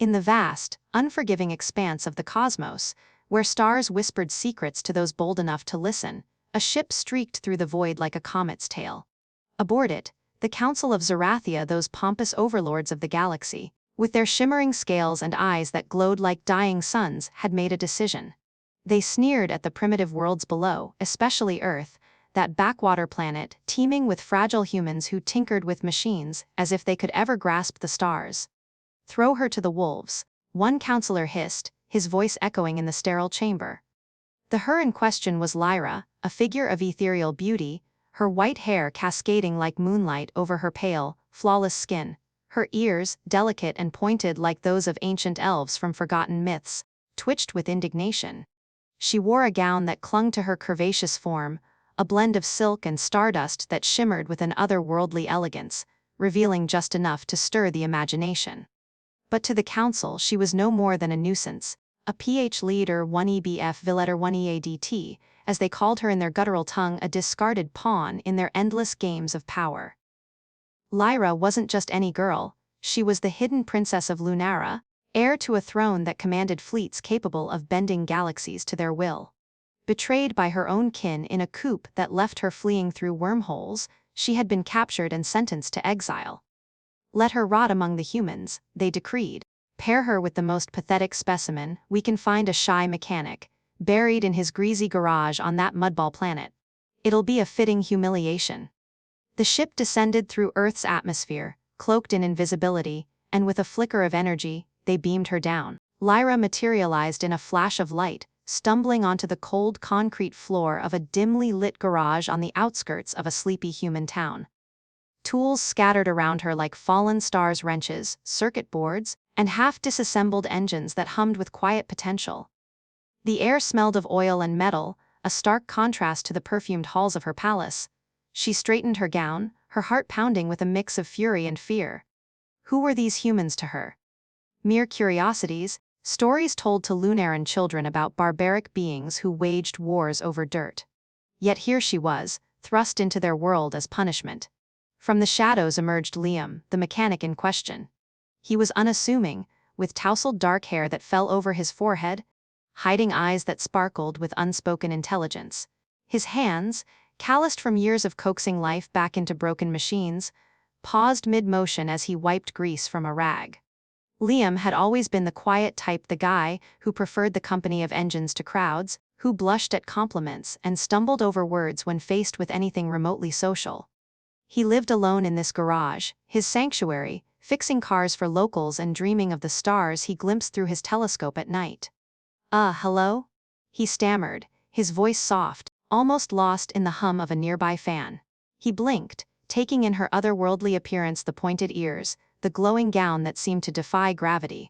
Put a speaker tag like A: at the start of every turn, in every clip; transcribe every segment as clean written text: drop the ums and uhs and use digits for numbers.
A: In the vast, unforgiving expanse of the cosmos, where stars whispered secrets to those bold enough to listen, a ship streaked through the void like a comet's tail. Aboard it, the Council of Zerathia, those pompous overlords of the galaxy, with their shimmering scales and eyes that glowed like dying suns, had made a decision. They sneered at the primitive worlds below, especially Earth, that backwater planet teeming with fragile humans who tinkered with machines as if they could ever grasp the stars. "Throw her to the wolves," one counselor hissed, his voice echoing in the sterile chamber. The her in question was Lyra, a figure of ethereal beauty, her white hair cascading like moonlight over her pale, flawless skin, her ears, delicate and pointed like those of ancient elves from forgotten myths, twitched with indignation. She wore a gown that clung to her curvaceous form, a blend of silk and stardust that shimmered with an otherworldly elegance, revealing just enough to stir the imagination. But to the council she was no more than a nuisance, a PH leader 1EBF Villetter 1EADT, as they called her in their guttural tongue, a discarded pawn in their endless games of power. Lyra wasn't just any girl, she was the hidden Princess of Lunara, heir to a throne that commanded fleets capable of bending galaxies to their will. Betrayed by her own kin in a coup that left her fleeing through wormholes, she had been captured and sentenced to exile. Let her rot among the humans, they decreed. Pair her with the most pathetic specimen we can find, a shy mechanic, buried in his greasy garage on that mudball planet. It'll be a fitting humiliation. The ship descended through Earth's atmosphere, cloaked in invisibility, and with a flicker of energy, they beamed her down. Lyra materialized in a flash of light, stumbling onto the cold concrete floor of a dimly lit garage on the outskirts of a sleepy human town. Tools scattered around her like fallen stars, wrenches, circuit boards, and half-disassembled engines that hummed with quiet potential. The air smelled of oil and metal, a stark contrast to the perfumed halls of her palace. She straightened her gown, her heart pounding with a mix of fury and fear. Who were these humans to her? Mere curiosities, stories told to Lunaran children about barbaric beings who waged wars over dirt. Yet here she was, thrust into their world as punishment. From the shadows emerged Liam, the mechanic in question. He was unassuming, with tousled dark hair that fell over his forehead, hiding eyes that sparkled with unspoken intelligence. His hands, calloused from years of coaxing life back into broken machines, paused mid-motion as he wiped grease from a rag. Liam had always been the quiet type, the guy who preferred the company of engines to crowds, who blushed at compliments and stumbled over words when faced with anything remotely social. He lived alone in this garage, his sanctuary, fixing cars for locals and dreaming of the stars he glimpsed through his telescope at night. Hello?" he stammered, his voice soft, almost lost in the hum of a nearby fan. He blinked, taking in her otherworldly appearance, the pointed ears, the glowing gown that seemed to defy gravity.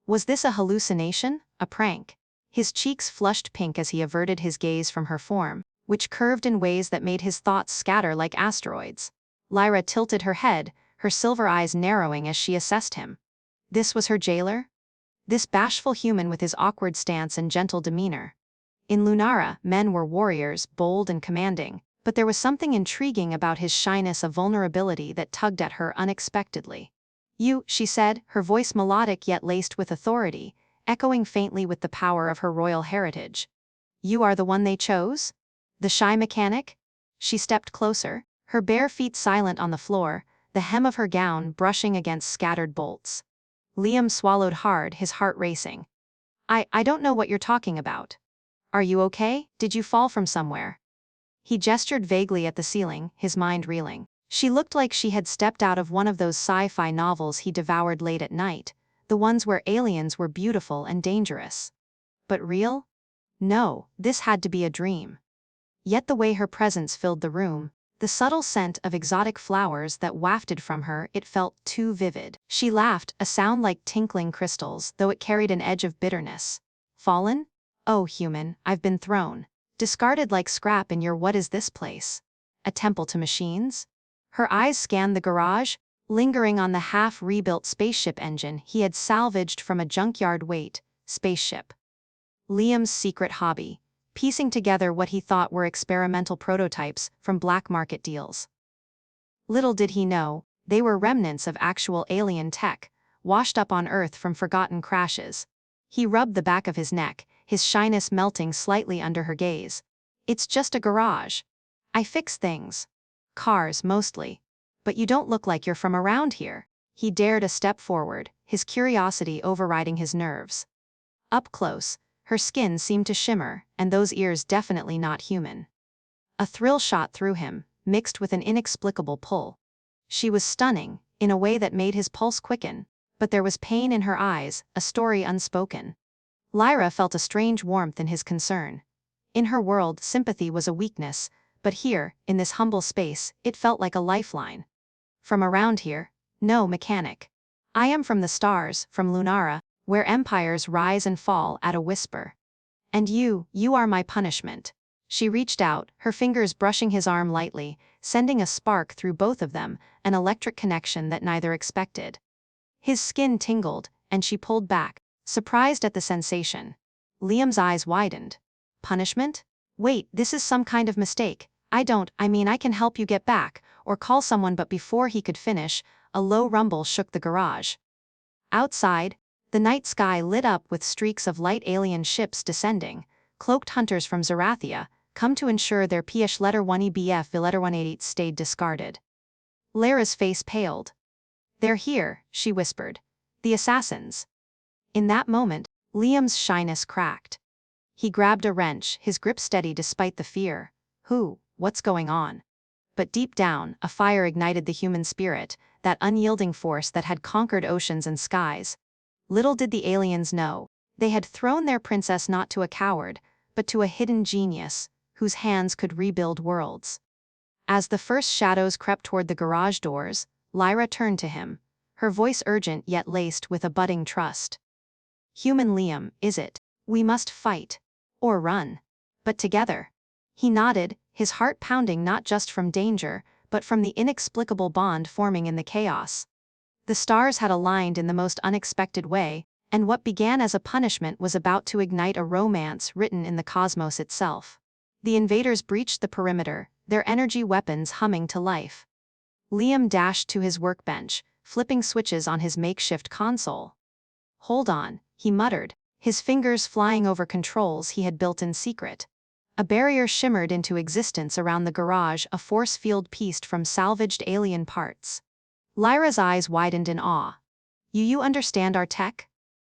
A: Was this a hallucination, a prank? His cheeks flushed pink as he averted his gaze from her form, which curved in ways that made his thoughts scatter like asteroids. Lyra tilted her head, her silver eyes narrowing as she assessed him. This was her jailer? This bashful human with his awkward stance and gentle demeanor. In Lunara, men were warriors, bold and commanding, but there was something intriguing about his shyness, a vulnerability that tugged at her unexpectedly. "You," she said, her voice melodic yet laced with authority, echoing faintly with the power of her royal heritage. "You are the one they chose? The shy mechanic?" She stepped closer, her bare feet silent on the floor, the hem of her gown brushing against scattered bolts. Liam swallowed hard, his heart racing. I don't know what you're talking about. Are you okay? Did you fall from somewhere?" He gestured vaguely at the ceiling, his mind reeling. She looked like she had stepped out of one of those sci-fi novels he devoured late at night, the ones where aliens were beautiful and dangerous. But real? No, this had to be a dream. Yet the way her presence filled the room, the subtle scent of exotic flowers that wafted from her, it felt too vivid. She laughed, a sound like tinkling crystals, though it carried an edge of bitterness. "Fallen? Oh, human, I've been thrown. Discarded like scrap in your what is this place? A temple to machines?" Her eyes scanned the garage, lingering on the half-rebuilt spaceship engine he had salvaged from a junkyard. Wait, spaceship. Liam's secret hobby, piecing together what he thought were experimental prototypes from black market deals. Little did he know, they were remnants of actual alien tech, washed up on Earth from forgotten crashes. He rubbed the back of his neck, his shyness melting slightly under her gaze. It's just a garage. I fix things. Cars, mostly. But you don't look like you're from around here. He dared a step forward, his curiosity overriding his nerves. Up close, her skin seemed to shimmer, and those ears definitely not human. A thrill shot through him, mixed with an inexplicable pull. She was stunning, in a way that made his pulse quicken, but there was pain in her eyes, a story unspoken. Lyra felt a strange warmth in his concern. In her world, sympathy was a weakness, but here, in this humble space, it felt like a lifeline. From around here? No, mechanic. I am from the stars, from Lunara, where empires rise and fall at a whisper. And you are my punishment. She reached out, her fingers brushing his arm lightly, sending a spark through both of them, an electric connection that neither expected. His skin tingled, and she pulled back, surprised at the sensation. Liam's eyes widened. Punishment? Wait, this is some kind of mistake. I mean I can help you get back, or call someone, but before he could finish, a low rumble shook the garage. Outside, the night sky lit up with streaks of light alien ships descending, cloaked hunters from Zerathia, come to ensure their PH letter 1 EBF letter 188 stayed discarded. Lyra's face paled. They're here, she whispered. The assassins. In that moment, Liam's shyness cracked. He grabbed a wrench, his grip steady despite the fear. Who? What's going on? But deep down, a fire ignited the human spirit, that unyielding force that had conquered oceans and skies. Little did the aliens know, they had thrown their princess not to a coward, but to a hidden genius, whose hands could rebuild worlds. As the first shadows crept toward the garage doors, Lyra turned to him, her voice urgent yet laced with a budding trust. Human Liam, is it? We must fight. Or run. But together. He nodded, his heart pounding not just from danger, but from the inexplicable bond forming in the chaos. The stars had aligned in the most unexpected way, and what began as a punishment was about to ignite a romance written in the cosmos itself. The invaders breached the perimeter, their energy weapons humming to life. Liam dashed to his workbench, flipping switches on his makeshift console. Hold on, he muttered, his fingers flying over controls he had built in secret. A barrier shimmered into existence around the garage, a force field pieced from salvaged alien parts. Lyra's eyes widened in awe. You understand our tech?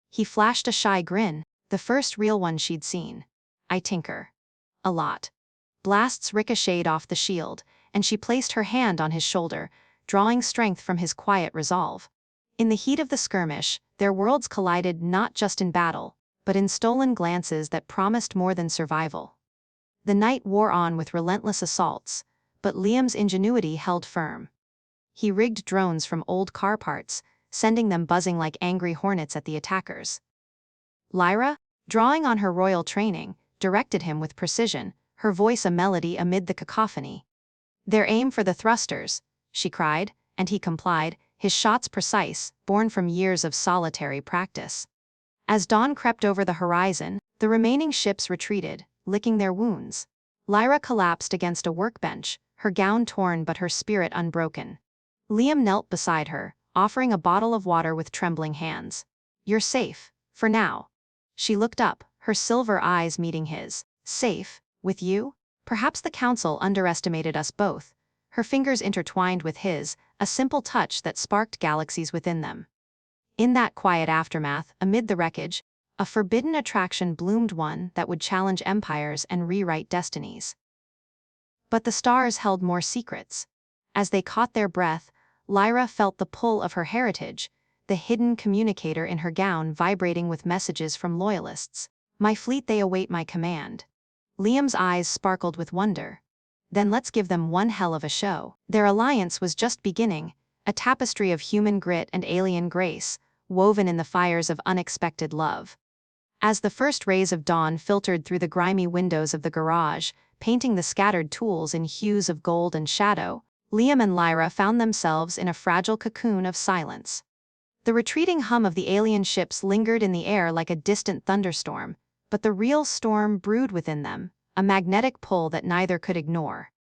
A: He flashed a shy grin, the first real one she'd seen. I tinker. A lot. Blasts ricocheted off the shield, and she placed her hand on his shoulder, drawing strength from his quiet resolve. In the heat of the skirmish, their worlds collided not just in battle, but in stolen glances that promised more than survival. The night wore on with relentless assaults, but Liam's ingenuity held firm. He rigged drones from old car parts, sending them buzzing like angry hornets at the attackers. Lyra, drawing on her royal training, directed him with precision, her voice a melody amid the cacophony. Their aim for the thrusters, she cried, and he complied, his shots precise, born from years of solitary practice. As dawn crept over the horizon, the remaining ships retreated, licking their wounds. Lyra collapsed against a workbench, her gown torn but her spirit unbroken. Liam knelt beside her, offering a bottle of water with trembling hands. You're safe, for now. She looked up, her silver eyes meeting his. Safe? With you? Perhaps the council underestimated us both. Her fingers intertwined with his, a simple touch that sparked galaxies within them. In that quiet aftermath, amid the wreckage, a forbidden attraction bloomed, one that would challenge empires and rewrite destinies. But the stars held more secrets. As they caught their breath, Lyra felt the pull of her heritage, the hidden communicator in her gown vibrating with messages from loyalists. My fleet, they await my command. Liam's eyes sparkled with wonder. Then let's give them one hell of a show. Their alliance was just beginning, a tapestry of human grit and alien grace, woven in the fires of unexpected love. As the first rays of dawn filtered through the grimy windows of the garage, painting the scattered tools in hues of gold and shadow, Liam and Lyra found themselves in a fragile cocoon of silence. The retreating hum of the alien ships lingered in the air like a distant thunderstorm, but the real storm brewed within them, a magnetic pull that neither could ignore.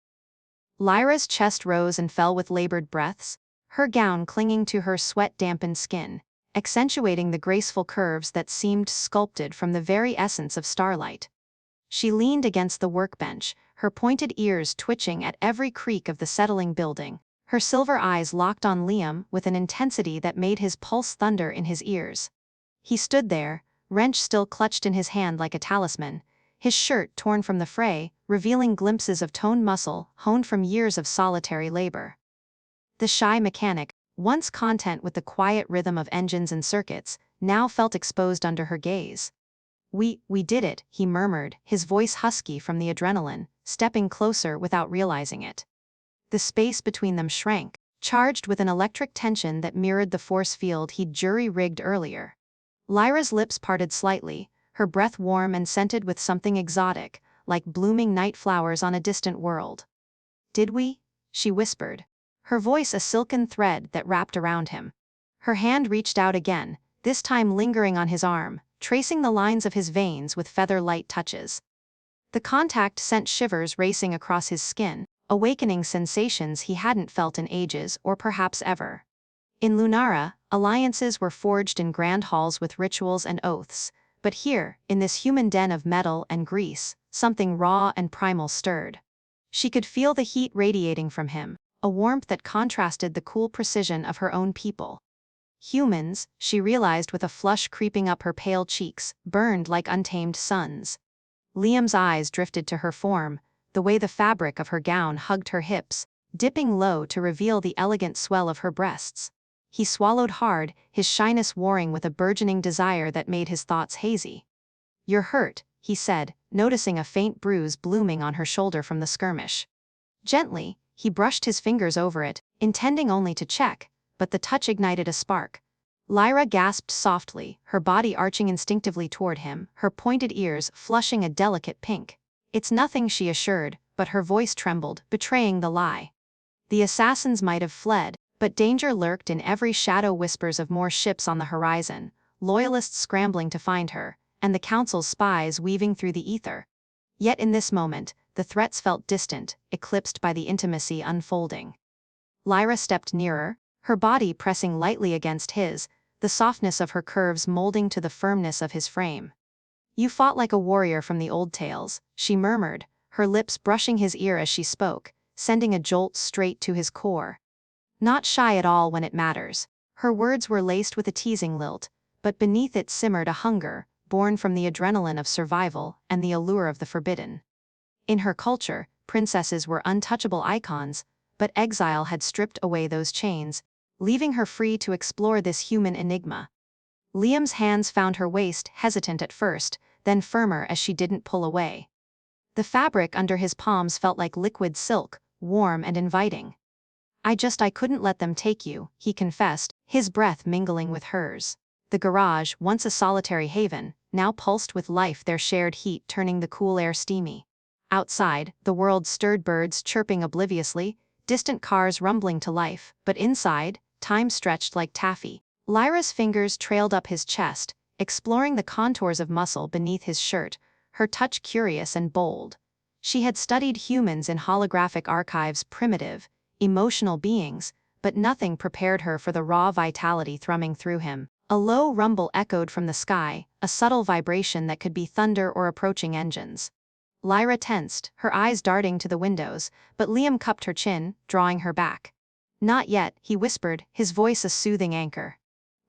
A: Lyra's chest rose and fell with labored breaths, her gown clinging to her sweat-dampened skin, accentuating the graceful curves that seemed sculpted from the very essence of starlight. She leaned against the workbench, her pointed ears twitching at every creak of the settling building, her silver eyes locked on Liam with an intensity that made his pulse thunder in his ears. He stood there, wrench still clutched in his hand like a talisman, his shirt torn from the fray, revealing glimpses of toned muscle honed from years of solitary labor. The shy mechanic, once content with the quiet rhythm of engines and circuits, now felt exposed under her gaze. We did it," he murmured, his voice husky from the adrenaline, stepping closer without realizing it. The space between them shrank, charged with an electric tension that mirrored the force field he'd jury-rigged earlier. Lyra's lips parted slightly, her breath warm and scented with something exotic, like blooming night flowers on a distant world. "Did we?" she whispered, her voice a silken thread that wrapped around him. Her hand reached out again, this time lingering on his arm, tracing the lines of his veins with feather-light touches. The contact sent shivers racing across his skin, awakening sensations he hadn't felt in ages or perhaps ever. In Lunara, alliances were forged in grand halls with rituals and oaths, but here, in this human den of metal and grease, something raw and primal stirred. She could feel the heat radiating from him, a warmth that contrasted the cool precision of her own people. Humans, she realized with a flush creeping up her pale cheeks, burned like untamed suns. Liam's eyes drifted to her form, the way the fabric of her gown hugged her hips, dipping low to reveal the elegant swell of her breasts. He swallowed hard, his shyness warring with a burgeoning desire that made his thoughts hazy. "You're hurt," he said, noticing a faint bruise blooming on her shoulder from the skirmish. Gently, he brushed his fingers over it, intending only to check, but the touch ignited a spark. Lyra gasped softly, her body arching instinctively toward him, her pointed ears flushing a delicate pink. "It's nothing," she assured, but her voice trembled, betraying the lie. The assassins might have fled, but danger lurked in every shadow, whispers of more ships on the horizon, loyalists scrambling to find her, and the Council's spies weaving through the ether. Yet in this moment, the threats felt distant, eclipsed by the intimacy unfolding. Lyra stepped nearer, her body pressing lightly against his, the softness of her curves molding to the firmness of his frame. "You fought like a warrior from the old tales," she murmured, her lips brushing his ear as she spoke, sending a jolt straight to his core. Not shy at all when it matters. Her words were laced with a teasing lilt, but beneath it simmered a hunger, born from the adrenaline of survival and the allure of the forbidden. In her culture, princesses were untouchable icons, but exile had stripped away those chains, leaving her free to explore this human enigma. Liam's hands found her waist, hesitant at first, then firmer as she didn't pull away. The fabric under his palms felt like liquid silk, warm and inviting. I couldn't let them take you," he confessed, his breath mingling with hers. The garage, once a solitary haven, now pulsed with life, their shared heat turning the cool air steamy. Outside, the world stirred, birds chirping obliviously, distant cars rumbling to life, but inside, time stretched like taffy. Lyra's fingers trailed up his chest, exploring the contours of muscle beneath his shirt, her touch curious and bold. She had studied humans in holographic archives, primitive, emotional beings, but nothing prepared her for the raw vitality thrumming through him. A low rumble echoed from the sky, a subtle vibration that could be thunder or approaching engines. Lyra tensed, her eyes darting to the windows, but Liam cupped her chin, drawing her back. "Not yet," he whispered, his voice a soothing anchor.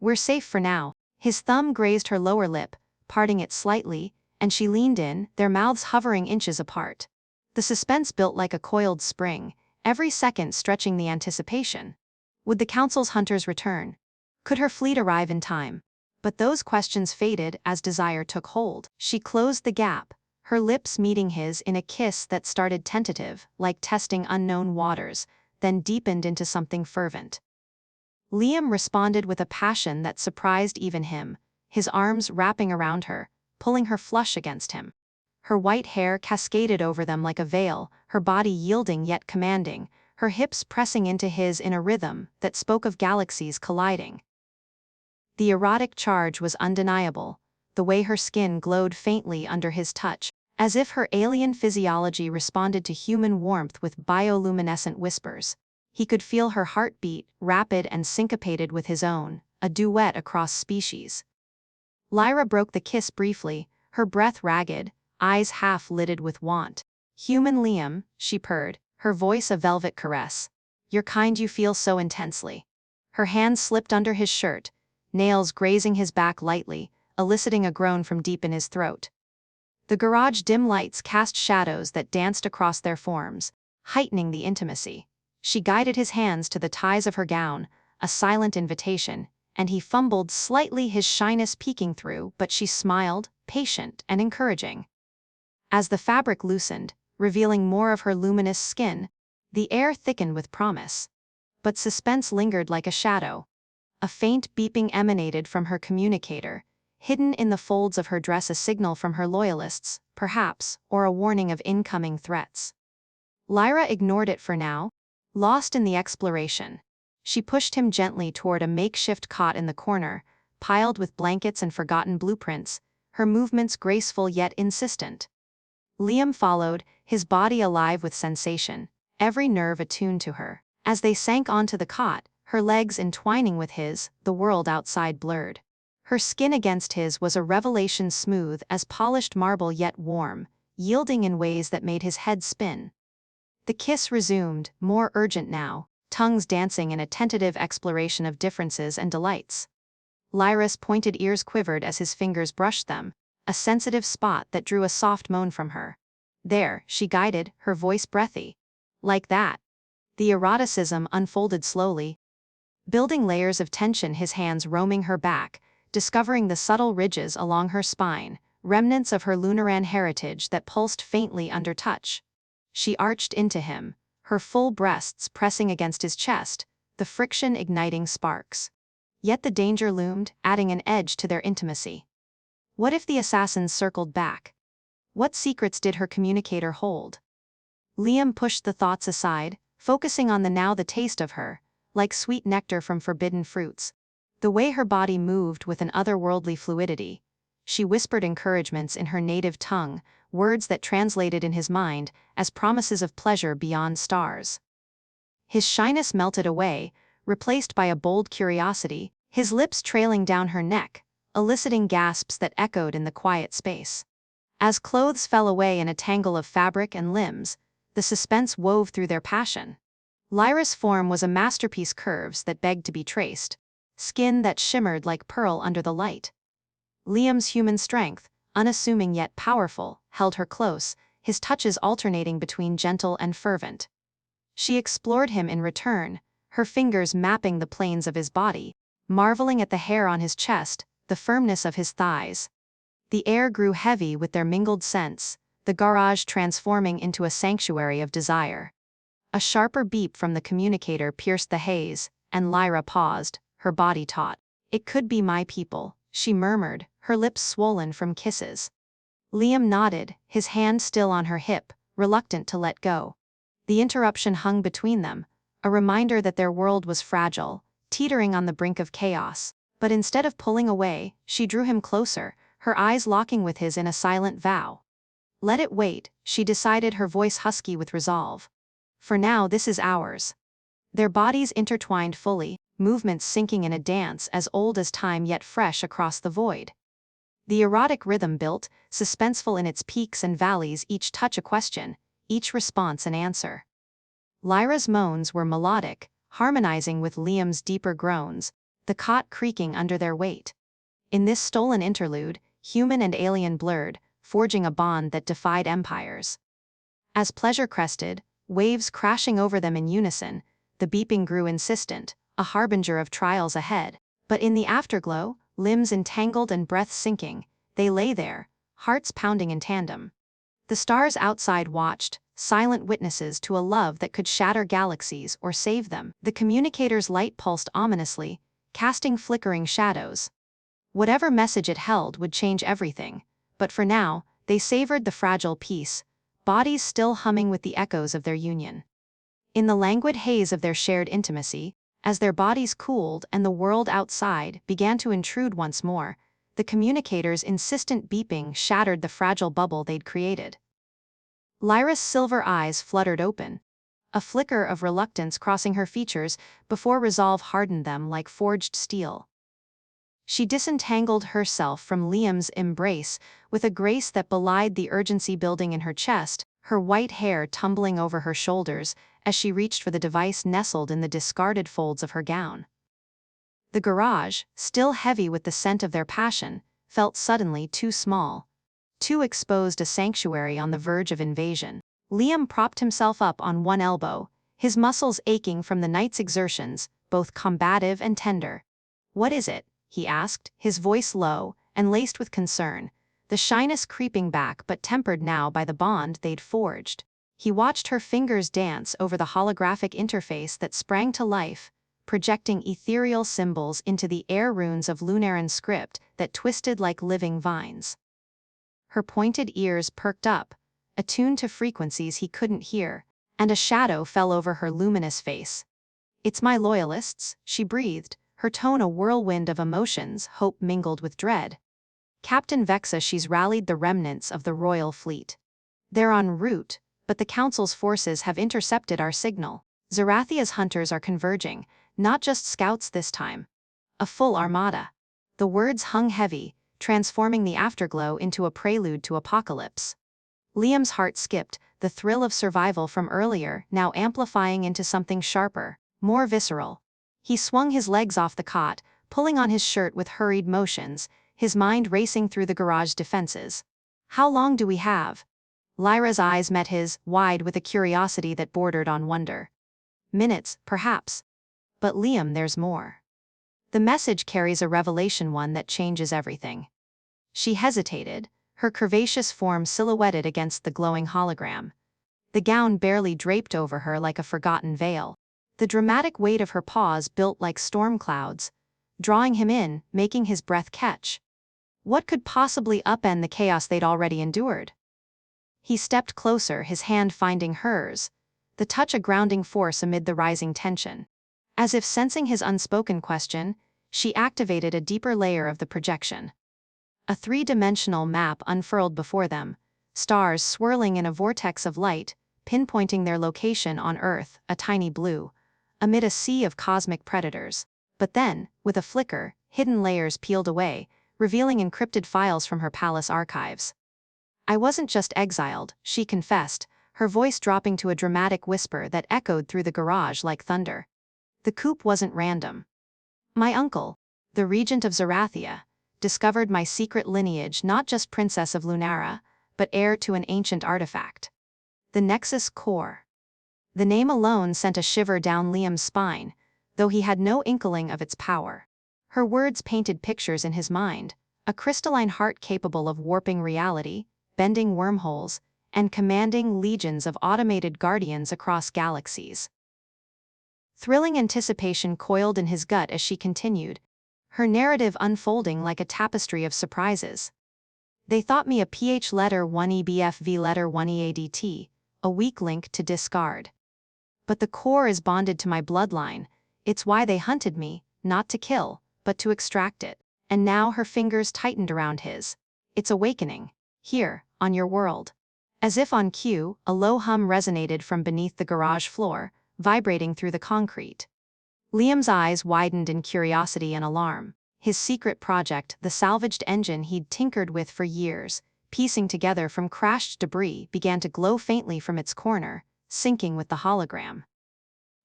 A: "We're safe for now." His thumb grazed her lower lip, parting it slightly, and she leaned in, their mouths hovering inches apart. The suspense built like a coiled spring, every second stretching the anticipation. Would the Council's hunters return? Could her fleet arrive in time? But those questions faded as desire took hold. She closed the gap, her lips meeting his in a kiss that started tentative, like testing unknown waters, then deepened into something fervent. Liam responded with a passion that surprised even him, his arms wrapping around her, pulling her flush against him. Her white hair cascaded over them like a veil, her body yielding yet commanding, her hips pressing into his in a rhythm that spoke of galaxies colliding. The erotic charge was undeniable, the way her skin glowed faintly under his touch, as if her alien physiology responded to human warmth with bioluminescent whispers. He could feel her heartbeat, rapid and syncopated with his own, a duet across species. Lyra broke the kiss briefly, her breath ragged, eyes half-lidded with want. "Human Liam," she purred, her voice a velvet caress. "You're kind, you feel so intensely." Her hand slipped under his shirt, nails grazing his back lightly, eliciting a groan from deep in his throat. The garage dim lights cast shadows that danced across their forms, heightening the intimacy. She guided his hands to the ties of her gown, a silent invitation, and he fumbled slightly, his shyness peeking through, but she smiled, patient and encouraging. As the fabric loosened, revealing more of her luminous skin, the air thickened with promise. But suspense lingered like a shadow. A faint beeping emanated from her communicator, hidden in the folds of her dress, a signal from her loyalists, perhaps, or a warning of incoming threats. Lyra ignored it for now, lost in the exploration. She pushed him gently toward a makeshift cot in the corner, piled with blankets and forgotten blueprints, her movements graceful yet insistent. Liam followed, his body alive with sensation, every nerve attuned to her. As they sank onto the cot, her legs entwining with his, the world outside blurred. Her skin against his was a revelation, smooth as polished marble yet warm, yielding in ways that made his head spin. The kiss resumed, more urgent now, tongues dancing in a tentative exploration of differences and delights. Lyra's pointed ears quivered as his fingers brushed them, a sensitive spot that drew a soft moan from her. "There," she guided, her voice breathy. "Like that." The eroticism unfolded slowly, building layers of tension, his hands roaming her back, discovering the subtle ridges along her spine, remnants of her Lunaran heritage that pulsed faintly under touch. She arched into him, her full breasts pressing against his chest, the friction igniting sparks. Yet the danger loomed, adding an edge to their intimacy. What if the assassins circled back? What secrets did her communicator hold? Liam pushed the thoughts aside, focusing on the now, the taste of her, like sweet nectar from forbidden fruits. The way her body moved with an otherworldly fluidity. She whispered encouragements in her native tongue, words that translated in his mind as promises of pleasure beyond stars. His shyness melted away, replaced by a bold curiosity, his lips trailing down her neck, eliciting gasps that echoed in the quiet space. As clothes fell away in a tangle of fabric and limbs, the suspense wove through their passion. Lyra's form was a masterpiece, curves that begged to be traced, skin that shimmered like pearl under the light. Liam's human strength, unassuming yet powerful, held her close, his touches alternating between gentle and fervent. She explored him in return, her fingers mapping the planes of his body, marveling at the hair on his chest, the firmness of his thighs. The air grew heavy with their mingled scents, the garage transforming into a sanctuary of desire. A sharper beep from the communicator pierced the haze, and Lyra paused, her body taut. "It could be my people," she murmured, her lips swollen from kisses. Liam nodded, his hand still on her hip, reluctant to let go. The interruption hung between them, a reminder that their world was fragile, teetering on the brink of chaos. But instead of pulling away, she drew him closer, her eyes locking with his in a silent vow. "Let it wait," she decided, her voice husky with resolve. "For now, this is ours." Their bodies intertwined fully, movements sinking in a dance as old as time yet fresh across the void. The erotic rhythm built, suspenseful in its peaks and valleys, each touch a question, each response an answer. Lyra's moans were melodic, harmonizing with Liam's deeper groans, the cot creaking under their weight. In this stolen interlude, human and alien blurred, forging a bond that defied empires. As pleasure crested, waves crashing over them in unison, the beeping grew insistent, a harbinger of trials ahead. But in the afterglow, limbs entangled and breath sinking, they lay there, hearts pounding in tandem. The stars outside watched, silent witnesses to a love that could shatter galaxies or save them. The communicator's light pulsed ominously, casting flickering shadows. Whatever message it held would change everything, but for now, they savored the fragile peace, bodies still humming with the echoes of their union. In the languid haze of their shared intimacy, as their bodies cooled and the world outside began to intrude once more, the communicator's insistent beeping shattered the fragile bubble they'd created. Lyra's silver eyes fluttered open, a flicker of reluctance crossing her features before resolve hardened them like forged steel. She disentangled herself from Liam's embrace with a grace that belied the urgency building in her chest, her white hair tumbling over her shoulders as she reached for the device nestled in the discarded folds of her gown. The garage, still heavy with the scent of their passion, felt suddenly too small, too exposed, a sanctuary on the verge of invasion. Liam propped himself up on one elbow, his muscles aching from the night's exertions, both combative and tender. "What is it?" he asked, his voice low and laced with concern, the shyness creeping back but tempered now by the bond they'd forged. He watched her fingers dance over the holographic interface that sprang to life, projecting ethereal symbols into the air runes of Lunaran script that twisted like living vines. Her pointed ears perked up, attuned to frequencies he couldn't hear, and a shadow fell over her luminous face. "It's my loyalists," she breathed, her tone a whirlwind of emotions, hope mingled with dread. "Captain Vexa, she's rallied the remnants of the royal fleet. They're en route, but the Council's forces have intercepted our signal. Zarathia's hunters are converging, not just scouts this time. A full armada." The words hung heavy, transforming the afterglow into a prelude to apocalypse. Liam's heart skipped, the thrill of survival from earlier now amplifying into something sharper, more visceral. He swung his legs off the cot, pulling on his shirt with hurried motions, his mind racing through the garage defenses. "How long do we have?" Lyra's eyes met his, wide with a curiosity that bordered on wonder. "Minutes, perhaps. But Liam, there's more. The message carries a revelation, one that changes everything." She hesitated, her curvaceous form silhouetted against the glowing hologram. The gown barely draped over her like a forgotten veil. The dramatic weight of her pause built like storm clouds, drawing him in, making his breath catch. What could possibly upend the chaos they'd already endured? He stepped closer, his hand finding hers, the touch a grounding force amid the rising tension. As if sensing his unspoken question, she activated a deeper layer of the projection. A three-dimensional map unfurled before them, stars swirling in a vortex of light, pinpointing their location on Earth, a tiny blue, amid a sea of cosmic predators. But then, with a flicker, hidden layers peeled away, revealing encrypted files from her palace archives. "I wasn't just exiled," she confessed, her voice dropping to a dramatic whisper that echoed through the garage like thunder. "The coup wasn't random. My uncle, the regent of Zarathia, discovered my secret lineage, not just Princess of Lunara, but heir to an ancient artifact. The Nexus Core." The name alone sent a shiver down Liam's spine, though he had no inkling of its power. Her words painted pictures in his mind, a crystalline heart capable of warping reality, bending wormholes, and commanding legions of automated guardians across galaxies. Thrilling anticipation coiled in his gut as she continued, her narrative unfolding like a tapestry of surprises. "They thought me a PH letter 1 EBFV letter 1 EADT, a weak link to discard. But the core is bonded to my bloodline, it's why they hunted me, not to kill, but to extract it." And now her fingers tightened around his. "It's awakening. Here, on your world." As if on cue, a low hum resonated from beneath the garage floor, vibrating through the concrete. Liam's eyes widened in curiosity and alarm. His secret project, the salvaged engine he'd tinkered with for years, piecing together from crashed debris, began to glow faintly from its corner, syncing with the hologram.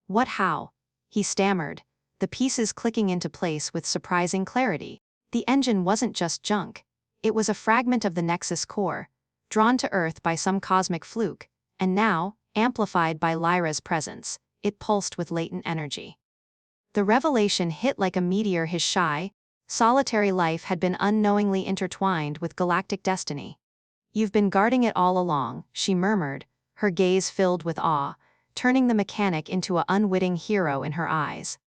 A: "What, how?" he stammered, the pieces clicking into place with surprising clarity. The engine wasn't just junk. It was a fragment of the Nexus core, drawn to Earth by some cosmic fluke, and now, amplified by Lyra's presence, it pulsed with latent energy. The revelation hit like a meteor. His shy, solitary life had been unknowingly intertwined with galactic destiny. "You've been guarding it all along," she murmured, her gaze filled with awe, turning the mechanic into an unwitting hero in her eyes.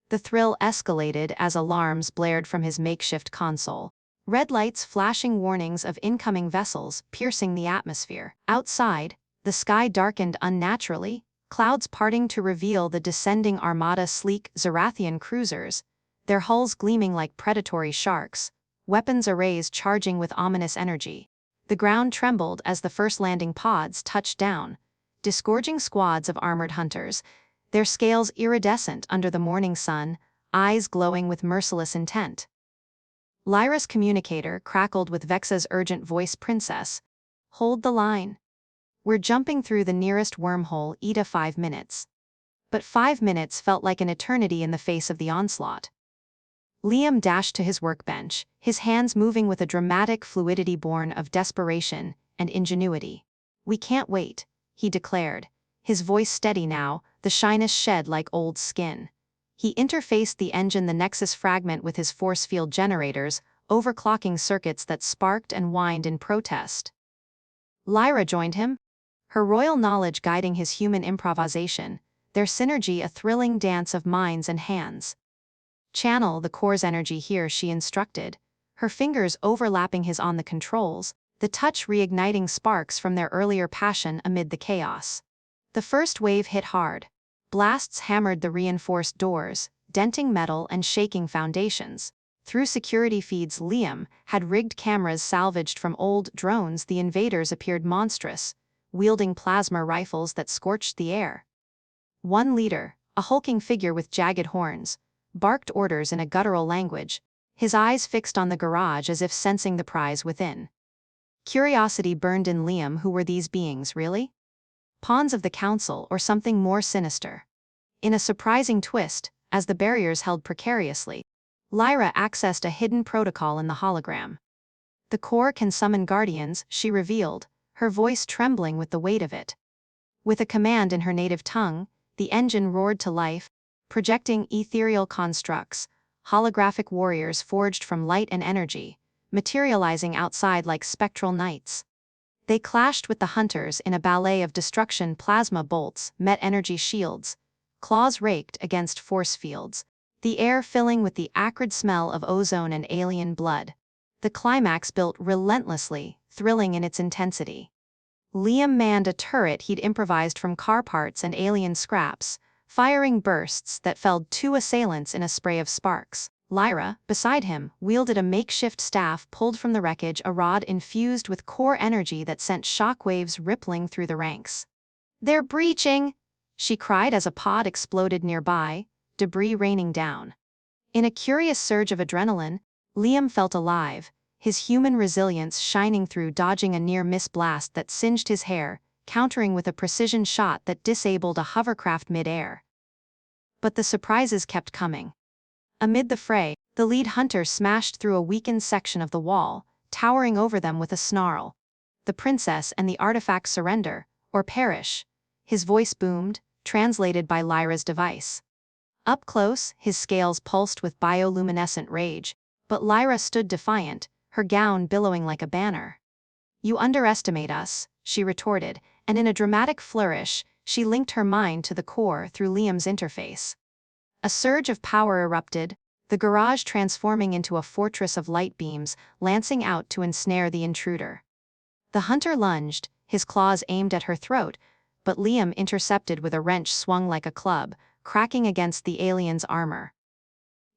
A: The thrill escalated as alarms blared from his makeshift console. Red lights flashing warnings of incoming vessels piercing the atmosphere. Outside, the sky darkened unnaturally, clouds parting to reveal the descending armada, sleek Zarathian cruisers, their hulls gleaming like predatory sharks, weapons arrays charging with ominous energy. The ground trembled as the first landing pods touched down, disgorging squads of armored hunters, their scales iridescent under the morning sun, eyes glowing with merciless intent. Lyra's communicator crackled with Vexa's urgent voice. Princess, hold the line. We're jumping through the nearest wormhole. 5 minutes. But 5 minutes felt like an eternity in the face of the onslaught. Liam dashed to his workbench, his hands moving with a dramatic fluidity born of desperation and ingenuity. We can't wait, he declared, his voice steady now, the shyness shed like old skin. He interfaced the engine, the Nexus fragment, with his force field generators, overclocking circuits that sparked and whined in protest. Lyra joined him, her royal knowledge guiding his human improvisation, their synergy a thrilling dance of minds and hands. Channel the core's energy here, she instructed, her fingers overlapping his on the controls, the touch reigniting sparks from their earlier passion amid the chaos. The first wave hit hard. Blasts hammered the reinforced doors, denting metal and shaking foundations. Through security feeds Liam had rigged cameras salvaged from old drones, the invaders appeared monstrous, wielding plasma rifles that scorched the air. One leader, a hulking figure with jagged horns, barked orders in a guttural language, his eyes fixed on the garage as if sensing the prize within. Curiosity burned in Liam. Who were these beings, really? Pawns of the council or something more sinister? In a surprising twist, as the barriers held precariously, Lyra accessed a hidden protocol in the hologram. The core can summon guardians, she revealed, her voice trembling with the weight of it. With a command in her native tongue, the engine roared to life, projecting ethereal constructs, holographic warriors forged from light and energy, materializing outside like spectral knights. They clashed with the hunters in a ballet of destruction. Plasma bolts met energy shields, claws raked against force fields, the air filling with the acrid smell of ozone and alien blood. The climax built relentlessly, thrilling in its intensity. Liam manned a turret he'd improvised from car parts and alien scraps, firing bursts that felled 2 assailants in a spray of sparks. Lyra, beside him, wielded a makeshift staff pulled from the wreckage, a rod infused with core energy that sent shockwaves rippling through the ranks. "They're breaching!" she cried as a pod exploded nearby, debris raining down. In a curious surge of adrenaline, Liam felt alive, his human resilience shining through, dodging a near-miss blast that singed his hair, countering with a precision shot that disabled a hovercraft mid-air. But the surprises kept coming. Amid the fray, the lead hunter smashed through a weakened section of the wall, towering over them with a snarl. "The princess and the artifact surrender, or perish," his voice boomed, translated by Lyra's device. Up close, his scales pulsed with bioluminescent rage, but Lyra stood defiant, her gown billowing like a banner. "You underestimate us," she retorted, and in a dramatic flourish, she linked her mind to the core through Liam's interface. A surge of power erupted, the garage transforming into a fortress of light beams, lancing out to ensnare the intruder. The hunter lunged, his claws aimed at her throat, but Liam intercepted with a wrench swung like a club, cracking against the alien's armor.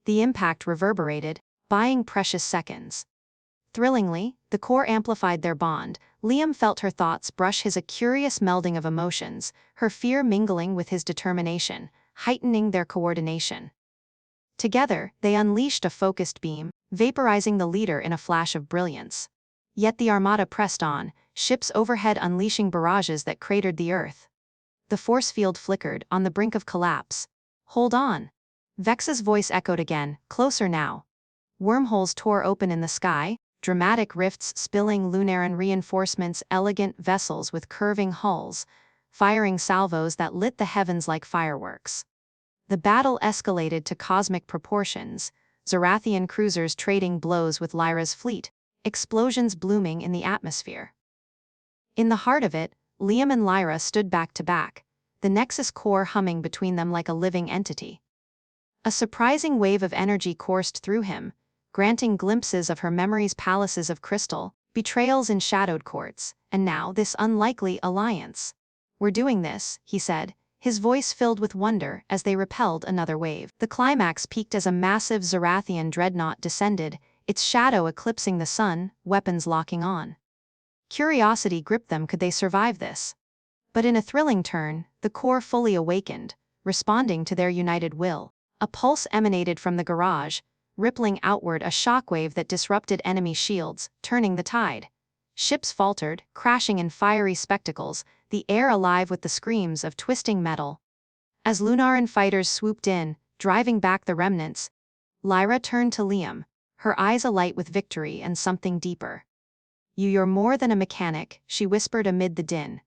A: The impact reverberated, buying precious seconds. Thrillingly, the core amplified their bond. Liam felt her thoughts brush his, a curious melding of emotions, her fear mingling with his determination, heightening their coordination. Together, they unleashed a focused beam, vaporizing the leader in a flash of brilliance. Yet the armada pressed on, ships overhead unleashing barrages that cratered the earth. The force field flickered, on the brink of collapse. "Hold on!" Vexa's voice echoed again, closer now. Wormholes tore open in the sky, dramatic rifts spilling Lunaran reinforcements, elegant vessels with curving hulls, firing salvos that lit the heavens like fireworks. The battle escalated to cosmic proportions, Zarathian cruisers trading blows with Lyra's fleet, explosions blooming in the atmosphere. In the heart of it, Liam and Lyra stood back to back, the Nexus core humming between them like a living entity. A surprising wave of energy coursed through him, granting glimpses of her memories, palaces of crystal, betrayals in shadowed courts, and now this unlikely alliance. "We're doing this," he said, his voice filled with wonder as they repelled another wave. The climax peaked as a massive Zarathian dreadnought descended, its shadow eclipsing the sun, weapons locking on. Curiosity gripped them. Could they survive this? But in a thrilling turn, the core fully awakened, responding to their united will. A pulse emanated from the garage, rippling outward a shockwave that disrupted enemy shields, turning the tide. Ships faltered, crashing in fiery spectacles, the air alive with the screams of twisting metal. As Lunaran fighters swooped in, driving back the remnants, Lyra turned to Liam, her eyes alight with victory and something deeper. "You're more than a mechanic," she whispered amid the din.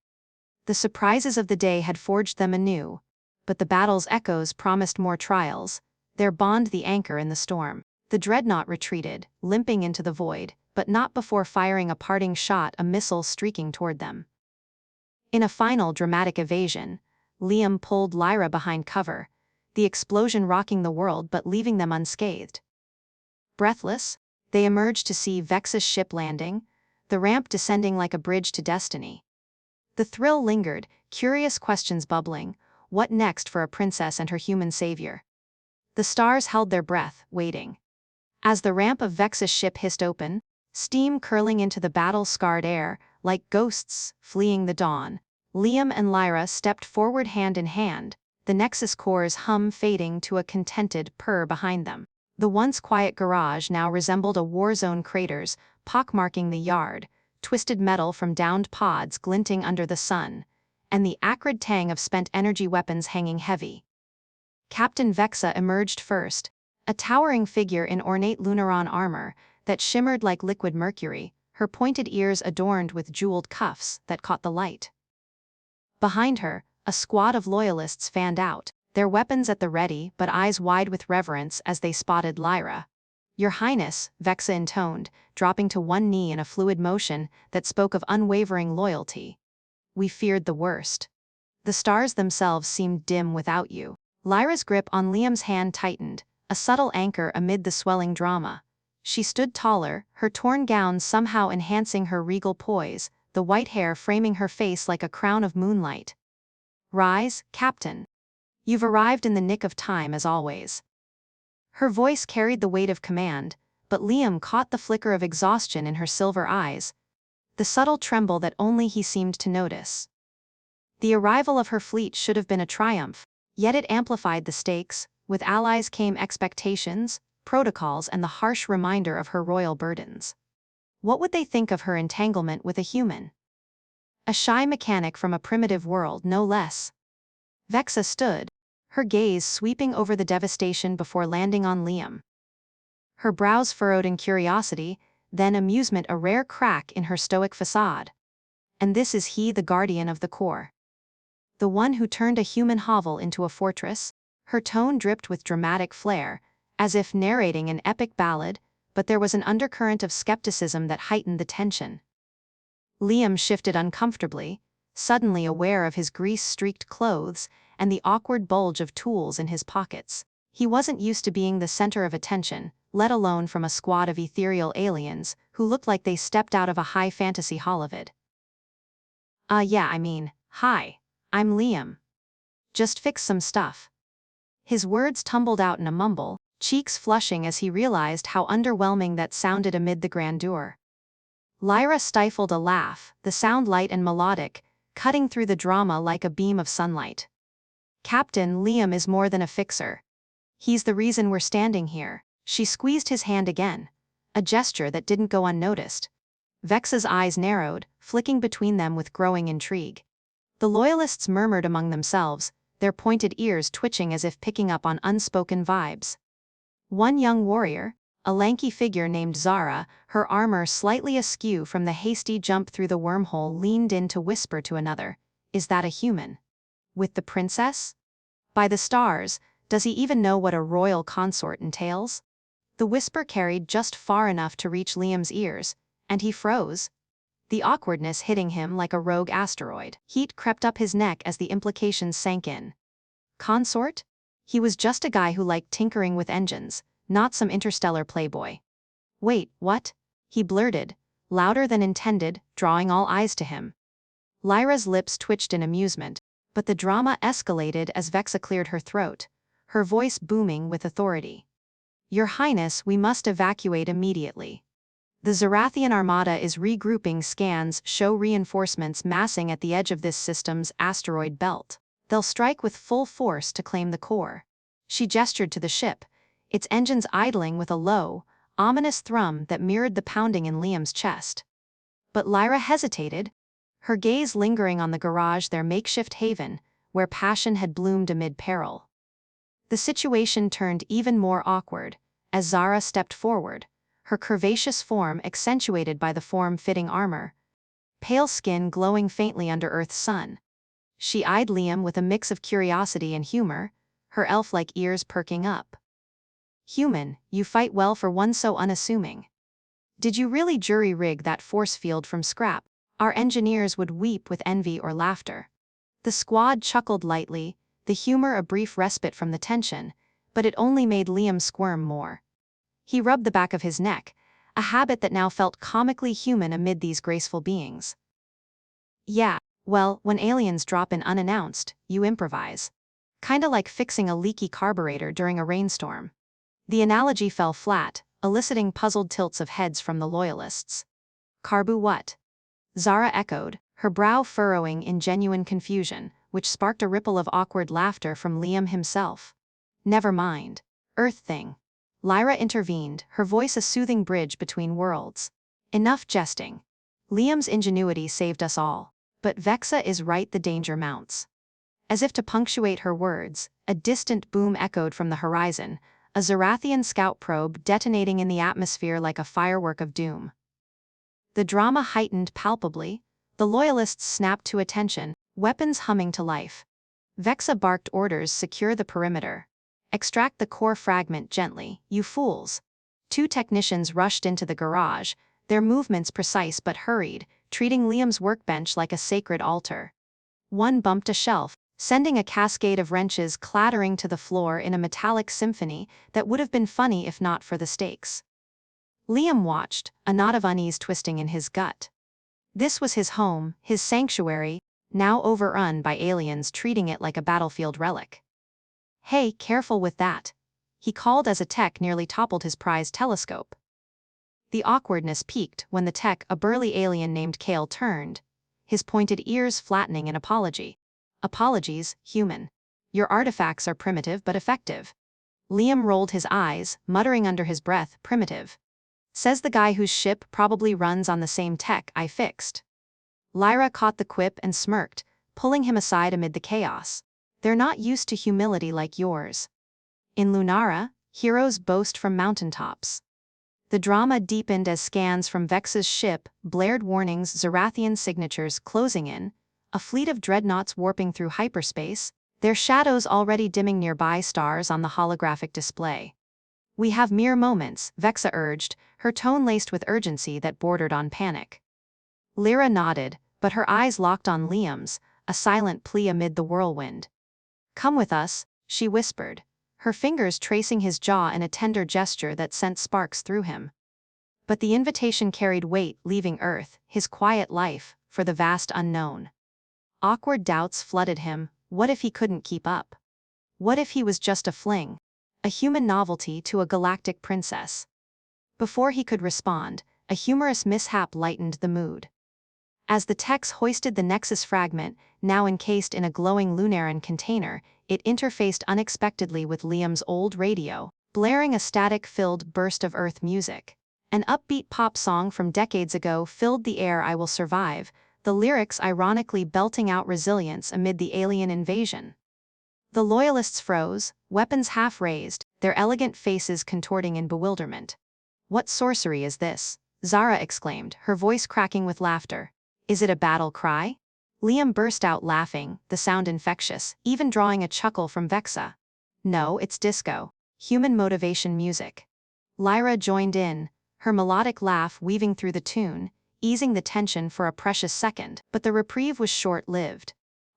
A: The surprises of the day had forged them anew, but the battle's echoes promised more trials, their bond the anchor in the storm. The dreadnought retreated, limping into the void, but not before firing a parting shot, a missile streaking toward them. In a final dramatic evasion, Liam pulled Lyra behind cover, the explosion rocking the world but leaving them unscathed. Breathless, they emerged to see Vex's ship landing, the ramp descending like a bridge to destiny. The thrill lingered, curious questions bubbling. What next for a princess and her human savior? The stars held their breath, waiting. As the ramp of Vex's ship hissed open, steam curling into the battle-scarred air, like ghosts fleeing the dawn, Liam and Lyra stepped forward hand in hand, the Nexus core's hum fading to a contented purr behind them. The once quiet garage now resembled a war zone, craters pockmarking the yard, twisted metal from downed pods glinting under the sun, and the acrid tang of spent energy weapons hanging heavy. Captain Vexa emerged first, a towering figure in ornate Lunaran armor that shimmered like liquid mercury, her pointed ears adorned with jeweled cuffs that caught the light. Behind her, a squad of loyalists fanned out, their weapons at the ready but eyes wide with reverence as they spotted Lyra. "Your Highness," Vexa intoned, dropping to one knee in a fluid motion that spoke of unwavering loyalty. "We feared the worst. The stars themselves seemed dim without you." Lyra's grip on Liam's hand tightened, a subtle anchor amid the swelling drama. She stood taller, her torn gown somehow enhancing her regal poise, the white hair framing her face like a crown of moonlight. "Rise, Captain. You've arrived in the nick of time as always." Her voice carried the weight of command, but Liam caught the flicker of exhaustion in her silver eyes, the subtle tremble that only he seemed to notice. The arrival of her fleet should have been a triumph, yet it amplified the stakes. With allies came expectations, protocols, and the harsh reminder of her royal burdens. What would they think of her entanglement with a human? A shy mechanic from a primitive world, no less. Vexa stood, her gaze sweeping over the devastation before landing on Liam. Her brows furrowed in curiosity, then amusement, a rare crack in her stoic facade. "And this is he, the guardian of the core? The one who turned a human hovel into a fortress?" Her tone dripped with dramatic flair, as if narrating an epic ballad, but there was an undercurrent of skepticism that heightened the tension. Liam shifted uncomfortably, suddenly aware of his grease-streaked clothes and the awkward bulge of tools in his pockets. He wasn't used to being the center of attention, let alone from a squad of ethereal aliens who looked like they stepped out of a high fantasy Hollywood. Hi, I'm Liam. Just fix some stuff." His words tumbled out in a mumble, cheeks flushing as he realized how underwhelming that sounded amid the grandeur. Lyra stifled a laugh, the sound light and melodic, cutting through the drama like a beam of sunlight. "Captain, Liam is more than a fixer. He's the reason we're standing here." She squeezed his hand again, a gesture that didn't go unnoticed. Vexa's eyes narrowed, flicking between them with growing intrigue. The loyalists murmured among themselves, their pointed ears twitching as if picking up on unspoken vibes. One young warrior, a lanky figure named Zara, her armor slightly askew from the hasty jump through the wormhole, leaned in to whisper to another, "Is that a human? With the princess? By the stars, does he even know what a royal consort entails?" The whisper carried just far enough to reach Liam's ears, and he froze, the awkwardness hitting him like a rogue asteroid. Heat crept up his neck as the implications sank in. Consort? He was just a guy who liked tinkering with engines, not some interstellar playboy. "Wait, what?" he blurted, louder than intended, drawing all eyes to him. Lyra's lips twitched in amusement, but the drama escalated as Vexa cleared her throat, her voice booming with authority. "Your Highness, we must evacuate immediately. The Zarathian armada is regrouping. Scans show reinforcements massing at the edge of this system's asteroid belt. They'll strike with full force to claim the core." She gestured to the ship, its engines idling with a low, ominous thrum that mirrored the pounding in Liam's chest. But Lyra hesitated, her gaze lingering on the garage, their makeshift haven, where passion had bloomed amid peril. The situation turned even more awkward as Zara stepped forward, her curvaceous form accentuated by the form-fitting armor, pale skin glowing faintly under Earth's sun. She eyed Liam with a mix of curiosity and humor, her elf-like ears perking up. "Human, you fight well for one so unassuming. Did you really jury-rig that force field from scrap? Our engineers would weep with envy or laughter." The squad chuckled lightly, the humor a brief respite from the tension, but it only made Liam squirm more. He rubbed the back of his neck, a habit that now felt comically human amid these graceful beings. "Yeah, well, when aliens drop in unannounced, you improvise. Kinda like fixing a leaky carburetor during a rainstorm." The analogy fell flat, eliciting puzzled tilts of heads from the loyalists. "Carbu what?" Zara echoed, her brow furrowing in genuine confusion, which sparked a ripple of awkward laughter from Liam himself. "Never mind. Earth thing." Lyra intervened, her voice a soothing bridge between worlds. "Enough jesting. Liam's ingenuity saved us all. But Vexa is right, the danger mounts." As if to punctuate her words, a distant boom echoed from the horizon, a Zarathian scout probe detonating in the atmosphere like a firework of doom. The drama heightened palpably, the loyalists snapped to attention, weapons humming to life. Vexa barked orders: secure the perimeter. Extract the core fragment gently, you fools. Two technicians rushed into the garage, their movements precise but hurried, treating Liam's workbench like a sacred altar. One bumped a shelf, sending a cascade of wrenches clattering to the floor in a metallic symphony that would have been funny if not for the stakes. Liam watched, a knot of unease twisting in his gut. This was his home, his sanctuary, now overrun by aliens treating it like a battlefield relic. "Hey, careful with that," he called as a tech nearly toppled his prized telescope. The awkwardness peaked when the tech, a burly alien named Kale, turned, his pointed ears flattening in apology. "Apologies, human. Your artifacts are primitive but effective." Liam rolled his eyes, muttering under his breath, "Primitive. Says the guy whose ship probably runs on the same tech I fixed." Lyra caught the quip and smirked, pulling him aside amid the chaos. "They're not used to humility like yours. In Lunara, heroes boast from mountaintops." The drama deepened as scans from Vexa's ship blared warnings, Zarathian signatures closing in, a fleet of dreadnoughts warping through hyperspace, their shadows already dimming nearby stars on the holographic display. "We have mere moments," Vexa urged, her tone laced with urgency that bordered on panic. Lyra nodded, but her eyes locked on Liam's, a silent plea amid the whirlwind. "Come with us," she whispered, her fingers tracing his jaw in a tender gesture that sent sparks through him. But the invitation carried weight, leaving Earth, his quiet life, for the vast unknown. Awkward doubts flooded him. What if he couldn't keep up? What if he was just a fling? A human novelty to a galactic princess? Before he could respond, a humorous mishap lightened the mood. As the techs hoisted the Nexus fragment, now encased in a glowing Lunaran container, it interfaced unexpectedly with Liam's old radio, blaring a static-filled burst of Earth music. An upbeat pop song from decades ago filled the air, "I will survive," the lyrics ironically belting out resilience amid the alien invasion. The loyalists froze, weapons half raised, their elegant faces contorting in bewilderment. "What sorcery is this?" Zara exclaimed, her voice cracking with laughter. "Is it a battle cry?" Liam burst out laughing, the sound infectious, even drawing a chuckle from Vexa. "No, it's disco. Human motivation music." Lyra joined in, her melodic laugh weaving through the tune, easing the tension for a precious second, but the reprieve was short-lived.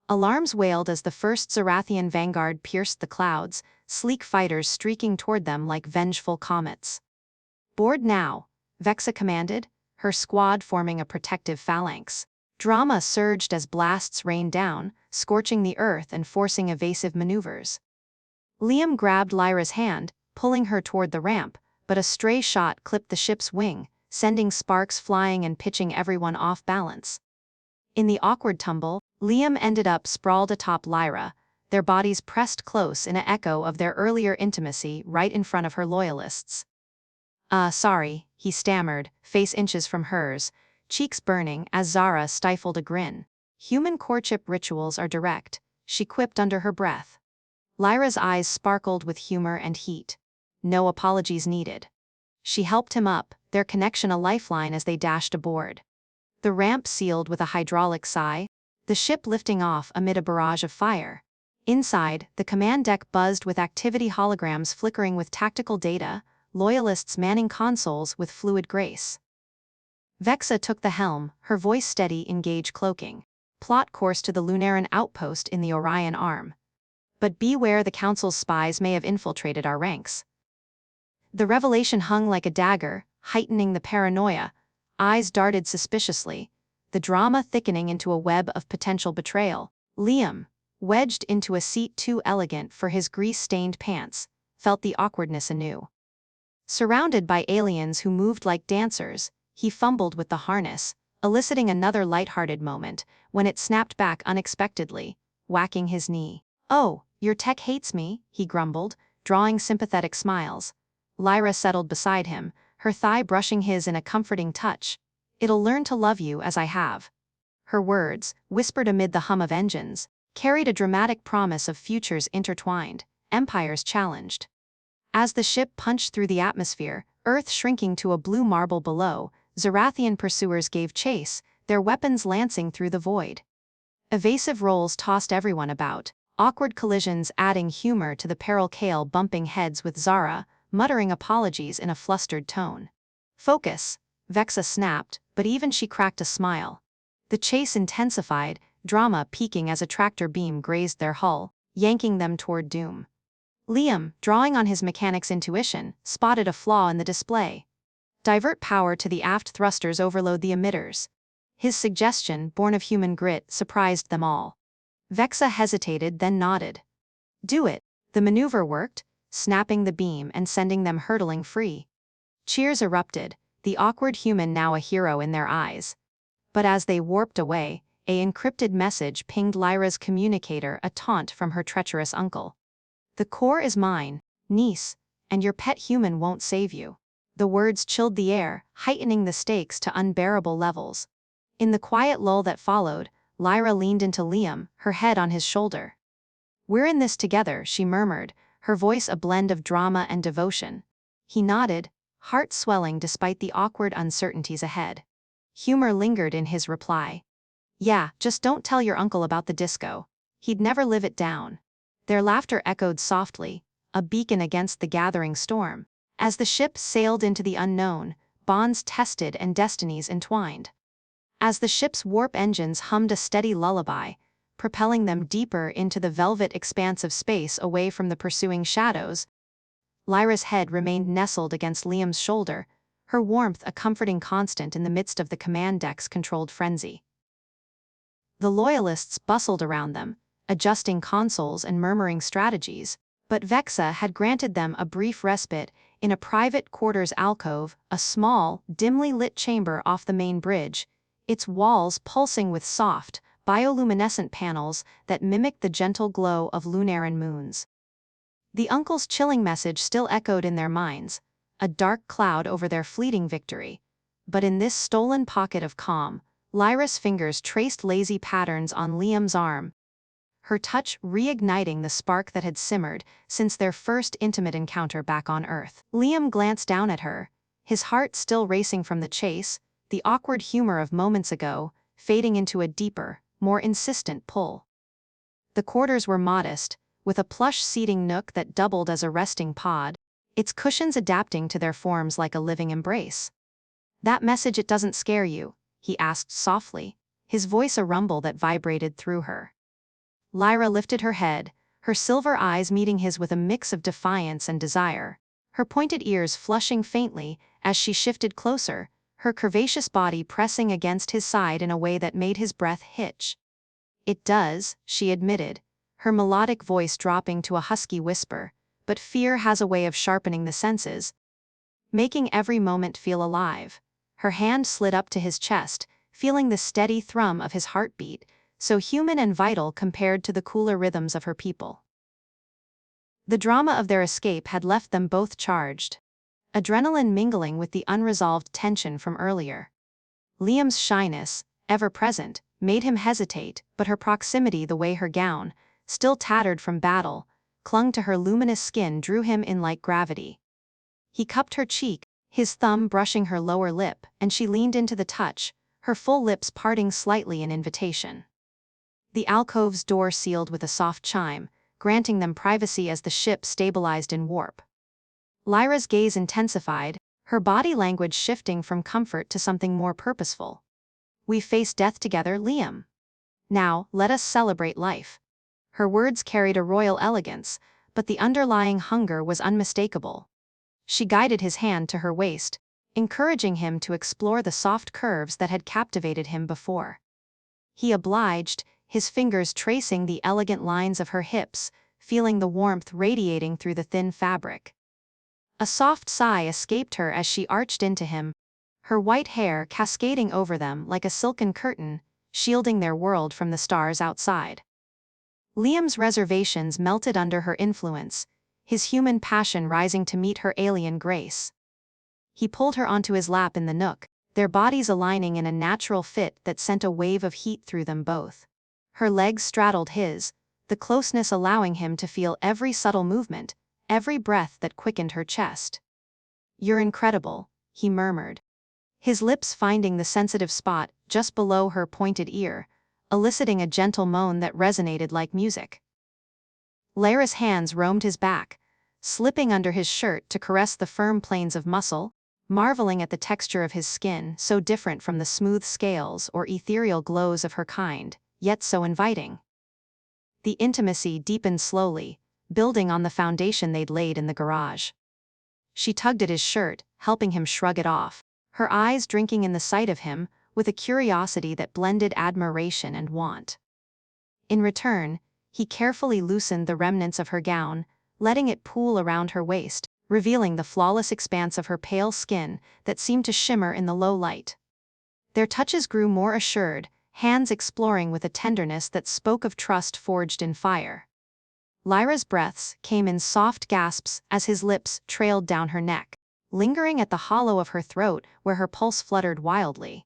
A: Alarms wailed as the first Zarathian vanguard pierced the clouds, sleek fighters streaking toward them like vengeful comets. "Board now," Vexa commanded, her squad forming a protective phalanx. Drama surged as blasts rained down, scorching the earth and forcing evasive maneuvers. Liam grabbed Lyra's hand, pulling her toward the ramp, but a stray shot clipped the ship's wing, sending sparks flying and pitching everyone off balance. In the awkward tumble, Liam ended up sprawled atop Lyra, their bodies pressed close in an echo of their earlier intimacy right in front of her loyalists. Sorry, he stammered, face inches from hers, cheeks burning as Zara stifled a grin. Human courtship rituals are direct, she quipped under her breath. Lyra's eyes sparkled with humor and heat. No apologies needed. She helped him up, their connection a lifeline as they dashed aboard. The ramp sealed with a hydraulic sigh, the ship lifting off amid a barrage of fire. Inside, the command deck buzzed with activity holograms flickering with tactical data, loyalists manning consoles with fluid grace. Vexa took the helm, her voice steady in gauge cloaking. Plot course to the Lunaran outpost in the Orion Arm. But beware, the Council's spies may have infiltrated our ranks. The revelation hung like a dagger, heightening the paranoia. Eyes darted suspiciously, the drama thickening into a web of potential betrayal. Liam, wedged into a seat too elegant for his grease-stained pants, felt the awkwardness anew. Surrounded by aliens who moved like dancers, he fumbled with the harness, eliciting another light-hearted moment, when it snapped back unexpectedly, whacking his knee. "Oh, your tech hates me," he grumbled, drawing sympathetic smiles. Lyra settled beside him, her thigh brushing his in a comforting touch. "It'll learn to love you as I have." Her words, whispered amid the hum of engines, carried a dramatic promise of futures intertwined, empires challenged. As the ship punched through the atmosphere, Earth shrinking to a blue marble below, Zarathian pursuers gave chase, their weapons lancing through the void. Evasive rolls tossed everyone about, awkward collisions adding humor to the peril. Kale bumping heads with Zara, muttering apologies in a flustered tone. "Focus," Vexa snapped, but even she cracked a smile. The chase intensified, drama peaking as a tractor beam grazed their hull, yanking them toward doom. Liam, drawing on his mechanic's intuition, spotted a flaw in the display. Divert power to the aft thrusters, overload the emitters. His suggestion, born of human grit, surprised them all. Vexa hesitated, then nodded. "Do it." The maneuver worked, snapping the beam and sending them hurtling free. Cheers erupted, the awkward human now a hero in their eyes. But as they warped away, an encrypted message pinged Lyra's communicator, a taunt from her treacherous uncle. "The core is mine, niece, and your pet human won't save you." The words chilled the air, heightening the stakes to unbearable levels. In the quiet lull that followed, Lyra leaned into Liam, her head on his shoulder. "We're in this together," she murmured, her voice a blend of drama and devotion. He nodded, heart swelling despite the awkward uncertainties ahead. Humor lingered in his reply. "Yeah, just don't tell your uncle about the disco. He'd never live it down." Their laughter echoed softly, a beacon against the gathering storm. As the ship sailed into the unknown, bonds tested and destinies entwined. As the ship's warp engines hummed a steady lullaby, propelling them deeper into the velvet expanse of space away from the pursuing shadows, Lyra's head remained nestled against Liam's shoulder, her warmth a comforting constant in the midst of the command deck's controlled frenzy. The loyalists bustled around them, adjusting consoles and murmuring strategies, but Vexa had granted them a brief respite in a private quarters alcove, a small, dimly lit chamber off the main bridge, its walls pulsing with soft, bioluminescent panels that mimicked the gentle glow of Lunaran moons. The uncle's chilling message still echoed in their minds, a dark cloud over their fleeting victory. But in this stolen pocket of calm, Lyra's fingers traced lazy patterns on Liam's arm, her touch reigniting the spark that had simmered since their first intimate encounter back on Earth. Liam glanced down at her, his heart still racing from the chase, the awkward humor of moments ago, fading into a deeper, more insistent pull. The quarters were modest, with a plush seating nook that doubled as a resting pod, its cushions adapting to their forms like a living embrace. "That message, it doesn't scare you?" he asked softly, his voice a rumble that vibrated through her. Lyra lifted her head, her silver eyes meeting his with a mix of defiance and desire, her pointed ears flushing faintly as she shifted closer, her curvaceous body pressing against his side in a way that made his breath hitch. "It does," she admitted, her melodic voice dropping to a husky whisper, "but fear has a way of sharpening the senses, making every moment feel alive." Her hand slid up to his chest, feeling the steady thrum of his heartbeat, so human and vital compared to the cooler rhythms of her people. The drama of their escape had left them both charged, adrenaline mingling with the unresolved tension from earlier. Liam's shyness, ever present, made him hesitate, but her proximity, the way her gown, still tattered from battle, clung to her luminous skin, drew him in like gravity. He cupped her cheek, his thumb brushing her lower lip, and she leaned into the touch, her full lips parting slightly in invitation. The alcove's door sealed with a soft chime, granting them privacy as the ship stabilized in warp. Lyra's gaze intensified, her body language shifting from comfort to something more purposeful. "We face death together, Liam. Now, let us celebrate life." Her words carried a royal elegance, but the underlying hunger was unmistakable. She guided his hand to her waist, encouraging him to explore the soft curves that had captivated him before. He obliged, his fingers tracing the elegant lines of her hips, feeling the warmth radiating through the thin fabric. A soft sigh escaped her as she arched into him, her white hair cascading over them like a silken curtain, shielding their world from the stars outside. Liam's reservations melted under her influence, his human passion rising to meet her alien grace. He pulled her onto his lap in the nook, their bodies aligning in a natural fit that sent a wave of heat through them both. Her legs straddled his, the closeness allowing him to feel every subtle movement, every breath that quickened her chest. "You're incredible," he murmured, his lips finding the sensitive spot just below her pointed ear, eliciting a gentle moan that resonated like music. Lyra's hands roamed his back, slipping under his shirt to caress the firm planes of muscle, marveling at the texture of his skin, so different from the smooth scales or ethereal glows of her kind, yet so inviting. The intimacy deepened slowly, building on the foundation they'd laid in the garage. She tugged at his shirt, helping him shrug it off, her eyes drinking in the sight of him, with a curiosity that blended admiration and want. In return, he carefully loosened the remnants of her gown, letting it pool around her waist, revealing the flawless expanse of her pale skin that seemed to shimmer in the low light. Their touches grew more assured, hands exploring with a tenderness that spoke of trust forged in fire. Lyra's breaths came in soft gasps as his lips trailed down her neck, lingering at the hollow of her throat where her pulse fluttered wildly.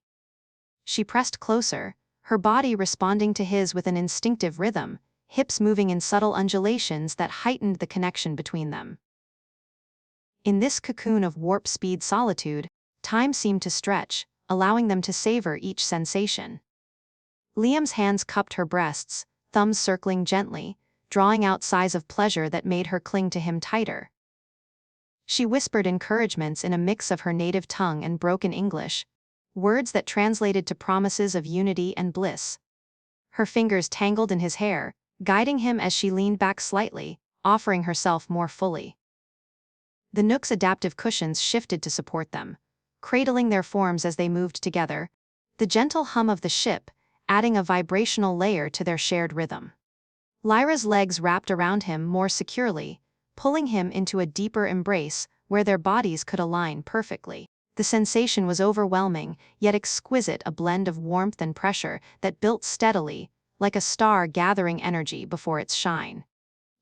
A: She pressed closer, her body responding to his with an instinctive rhythm, hips moving in subtle undulations that heightened the connection between them. In this cocoon of warp-speed solitude, time seemed to stretch, allowing them to savor each sensation. Liam's hands cupped her breasts, thumbs circling gently, drawing out sighs of pleasure that made her cling to him tighter. She whispered encouragements in a mix of her native tongue and broken English, words that translated to promises of unity and bliss. Her fingers tangled in his hair, guiding him as she leaned back slightly, offering herself more fully. The nook's adaptive cushions shifted to support them, cradling their forms as they moved together, the gentle hum of the ship adding a vibrational layer to their shared rhythm. Lyra's legs wrapped around him more securely, pulling him into a deeper embrace where their bodies could align perfectly. The sensation was overwhelming, yet exquisite, a blend of warmth and pressure that built steadily, like a star gathering energy before its shine.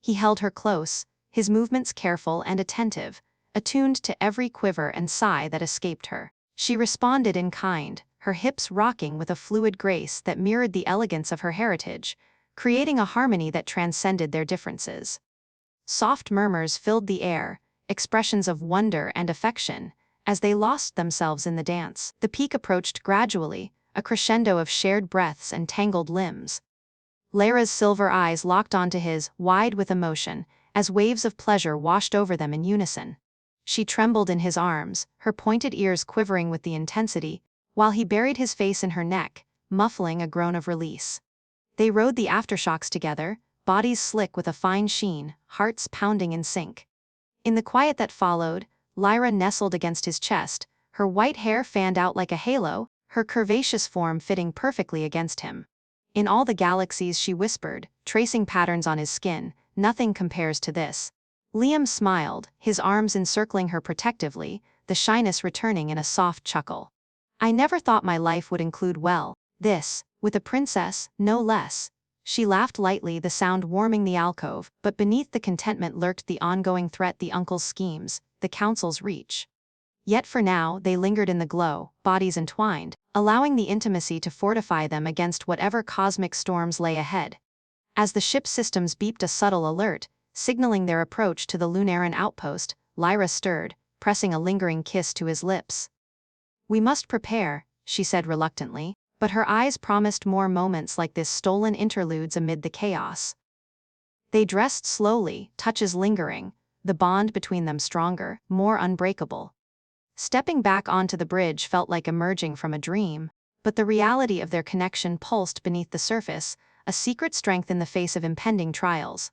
A: He held her close, his movements careful and attentive, attuned to every quiver and sigh that escaped her. She responded in kind, her hips rocking with a fluid grace that mirrored the elegance of her heritage, creating a harmony that transcended their differences. Soft murmurs filled the air, expressions of wonder and affection, as they lost themselves in the dance. The peak approached gradually, a crescendo of shared breaths and tangled limbs. Lyra's silver eyes locked onto his, wide with emotion, as waves of pleasure washed over them in unison. She trembled in his arms, her pointed ears quivering with the intensity, while he buried his face in her neck, muffling a groan of release. They rode the aftershocks together, bodies slick with a fine sheen, hearts pounding in sync. In the quiet that followed, Lyra nestled against his chest, her white hair fanned out like a halo, her curvaceous form fitting perfectly against him. "In all the galaxies," she whispered, tracing patterns on his skin, "nothing compares to this." Liam smiled, his arms encircling her protectively, the shyness returning in a soft chuckle. "I never thought my life would include, well, this," With a princess, no less. She laughed lightly, the sound warming the alcove, but beneath the contentment lurked the ongoing threat: the uncle's schemes, the council's reach. Yet for now, they lingered in the glow, bodies entwined, allowing the intimacy to fortify them against whatever cosmic storms lay ahead. As the ship's systems beeped a subtle alert, signaling their approach to the Lunaran outpost, Lyra stirred, pressing a lingering kiss to his lips. "We must prepare," she said reluctantly, but her eyes promised more moments like this, stolen interludes amid the chaos. They dressed slowly, touches lingering, the bond between them stronger, more unbreakable. Stepping back onto the bridge felt like emerging from a dream, but the reality of their connection pulsed beneath the surface, a secret strength in the face of impending trials.